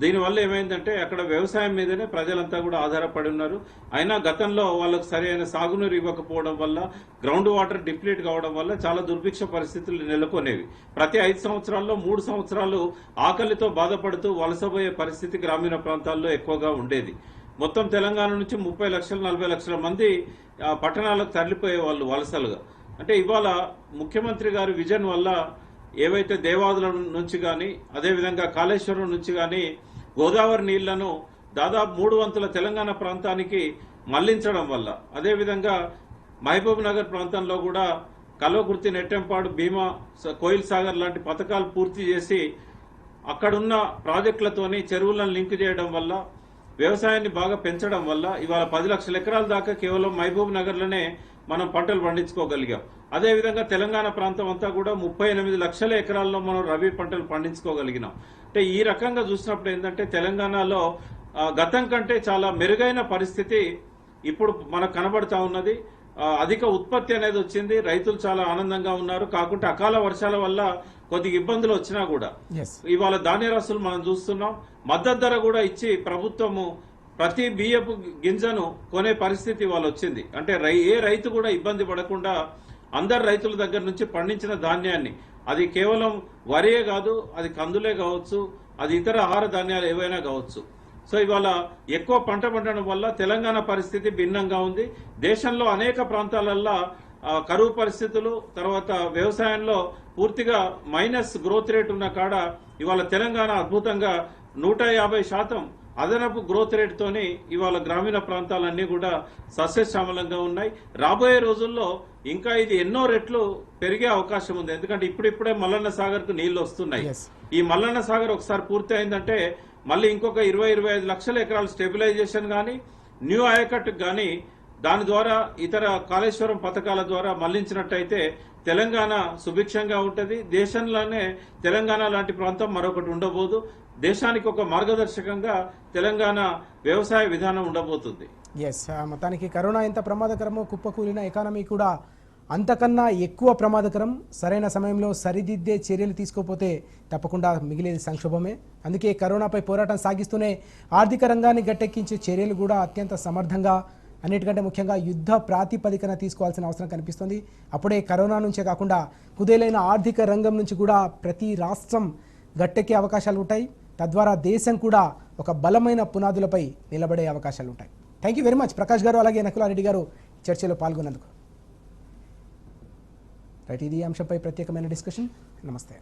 దీనివల్ల ఏమైందంటే అక్కడ వ్యవసాయం మీదనే ప్రజలంతా కూడా ఆధారపడి ఉన్నారు. అయినా గతంలో వాళ్ళకు సరైన సాగునీరు ఇవ్వకపోవడం వల్ల, గ్రౌండ్ వాటర్ డిప్లీట్ కావడం వల్ల చాలా దుర్భిక్ష పరిస్థితులు నెలకొనేవి. ప్రతి 5 సంవత్సరాల్లో 3 సంవత్సరాలు ఆకలితో బాధపడుతూ వలసపోయే పరిస్థితి గ్రామీణ ప్రాంతాల్లో ఎక్కువగా ఉండేది. మొత్తం తెలంగాణ నుంచి 30 లక్షలు 40 లక్షల మంది పట్టణాలకు తరలిపోయే వాళ్ళు వలసలుగా. అంటే ఇవాళ ముఖ్యమంత్రి గారి విజన్ వల్ల ఏవైతే దేవాదుల నుంచి కానీ అదేవిధంగా కాళేశ్వరం నుంచి కానీ గోదావరి నీళ్లను దాదాపు 3 వంతుల తెలంగాణ ప్రాంతానికి మళ్లించడం వల్ల, అదేవిధంగా మహబూబ్ నగర్ ప్రాంతంలో కూడా కల్వకుర్తి, నెట్టెంపాడు, భీమా, కోయిల్ సాగర్ లాంటి పథకాలు పూర్తి చేసి అక్కడున్న ప్రాజెక్టులతోని చెరువులను లింక్ చేయడం వల్ల, వ్యవసాయాన్ని బాగా పెంచడం వల్ల ఇవాళ 10 లక్షల ఎకరాల దాకా కేవలం మహబూబ్ నగర్లోనే మనం పంటలు పండించుకోగలిగాం. అదేవిధంగా తెలంగాణ ప్రాంతం అంతా కూడా 38 లక్షల ఎకరాల్లో మనం రబీ పంటలు పండించుకోగలిగినాం. అంటే ఈ రకంగా చూసినప్పుడు ఏంటంటే తెలంగాణలో గతం కంటే చాలా మెరుగైన పరిస్థితి ఇప్పుడు మనకు కనబడతా ఉన్నది. అధిక ఉత్పత్తి అనేది వచ్చింది, రైతులు చాలా ఆనందంగా ఉన్నారు. కాకుంటే అకాల వర్షాల వల్ల కొద్దిగా ఇబ్బందులు వచ్చినా కూడా ఇవాళ ధాన్య రాసులు మనం చూస్తున్నాం. మద్దతు ధర కూడా ఇచ్చి ప్రభుత్వము ప్రతి బియ్యపు గింజను కొనే పరిస్థితి వాళ్ళు వచ్చింది. అంటే ఏ రైతు కూడా ఇబ్బంది పడకుండా అందరు రైతుల దగ్గర నుంచి పండించిన ధాన్యాన్ని, అది కేవలం వరియే కాదు, అది కందులే కావచ్చు, అది ఇతర ఆహార ధాన్యాలు ఏవైనా కావచ్చు. సో ఇవాళ ఎక్కువ పంట పండడం వల్ల తెలంగాణ పరిస్థితి భిన్నంగా ఉంది. దేశంలో అనేక ప్రాంతాలల్లో కరువు పరిస్థితులు, తర్వాత వ్యవసాయంలో పూర్తిగా మైనస్ గ్రోత్ రేట్ ఉన్న కాడ ఇవాళ తెలంగాణ అద్భుతంగా 150% అదనపు గ్రోత్ రేట్ తోని ఇవాళ గ్రామీణ ప్రాంతాలన్నీ కూడా సస్యశ్యామలంగా ఉన్నాయి. రాబోయే రోజుల్లో ఇంకా ఇది ఎన్నో రెట్లు పెరిగే అవకాశం ఉంది. ఎందుకంటే ఇప్పుడిప్పుడే మల్లన్న సాగర్ కు నీళ్లు వస్తున్నాయి. ఈ మల్లన్న సాగర్ ఒకసారి పూర్తి అయిందంటే మళ్ళీ ఇంకొక 20-25 లక్షల ఎకరాల స్టెబిలైజేషన్ కానీ, న్యూ ఆయకట్టు కానీ, దాని ద్వారా ఇతర కాళేశ్వరం పథకాల ద్వారా మళ్లించినట్టయితే తెలంగాణ సుభిక్షంగా ఉంటుంది. దేశంలోనే తెలంగాణ లాంటి ప్రాంతం మరొకటి ఉండబోదు. దేశానికి ఒక మార్గదర్శకంగా తెలంగాణ వ్యవసాయ విధానం ఉండబోతుంది. మొత్తానికి కరోనా ఎంత ప్రమాదకరమో కుప్పకూలిన ఎకానమీ కూడా అంతకన్నా ఎక్కువ ప్రమాదకరం. సరైన సమయంలో సరిదిద్దే చర్యలు తీసుకోకపోతే తప్పకుండా మిగిలేది సంక్షోభమే. అందుకే కరోనాపై పోరాటం సాగిస్తూనే ఆర్థిక రంగాన్ని గట్టెక్కించే చర్యలు కూడా అత్యంత సమర్థంగా, అన్నిటికంటే ముఖ్యంగా యుద్ధ ప్రాతిపదికన తీసుకోవాల్సిన అవసరం కనిపిస్తుంది. అప్పుడే కరోనా నుంచే కాకుండా కుదేలైన ఆర్థిక రంగం నుంచి కూడా ప్రతి రాష్ట్రం గట్టెక్కే అవకాశాలు ఉంటాయి. తద్వారా దేశం కూడా ఒక బలమైన పునాదులపై నిలబడే అవకాశాలు ఉంటాయి. Thank you very much Prakash గారు, అలాగే నకులారెడ్డి గారు చర్చలో పాల్గొన్నందుకు. రైట్, ఇది అంశంపై ప్రత్యేకమైన డిస్కషన్. నమస్తే.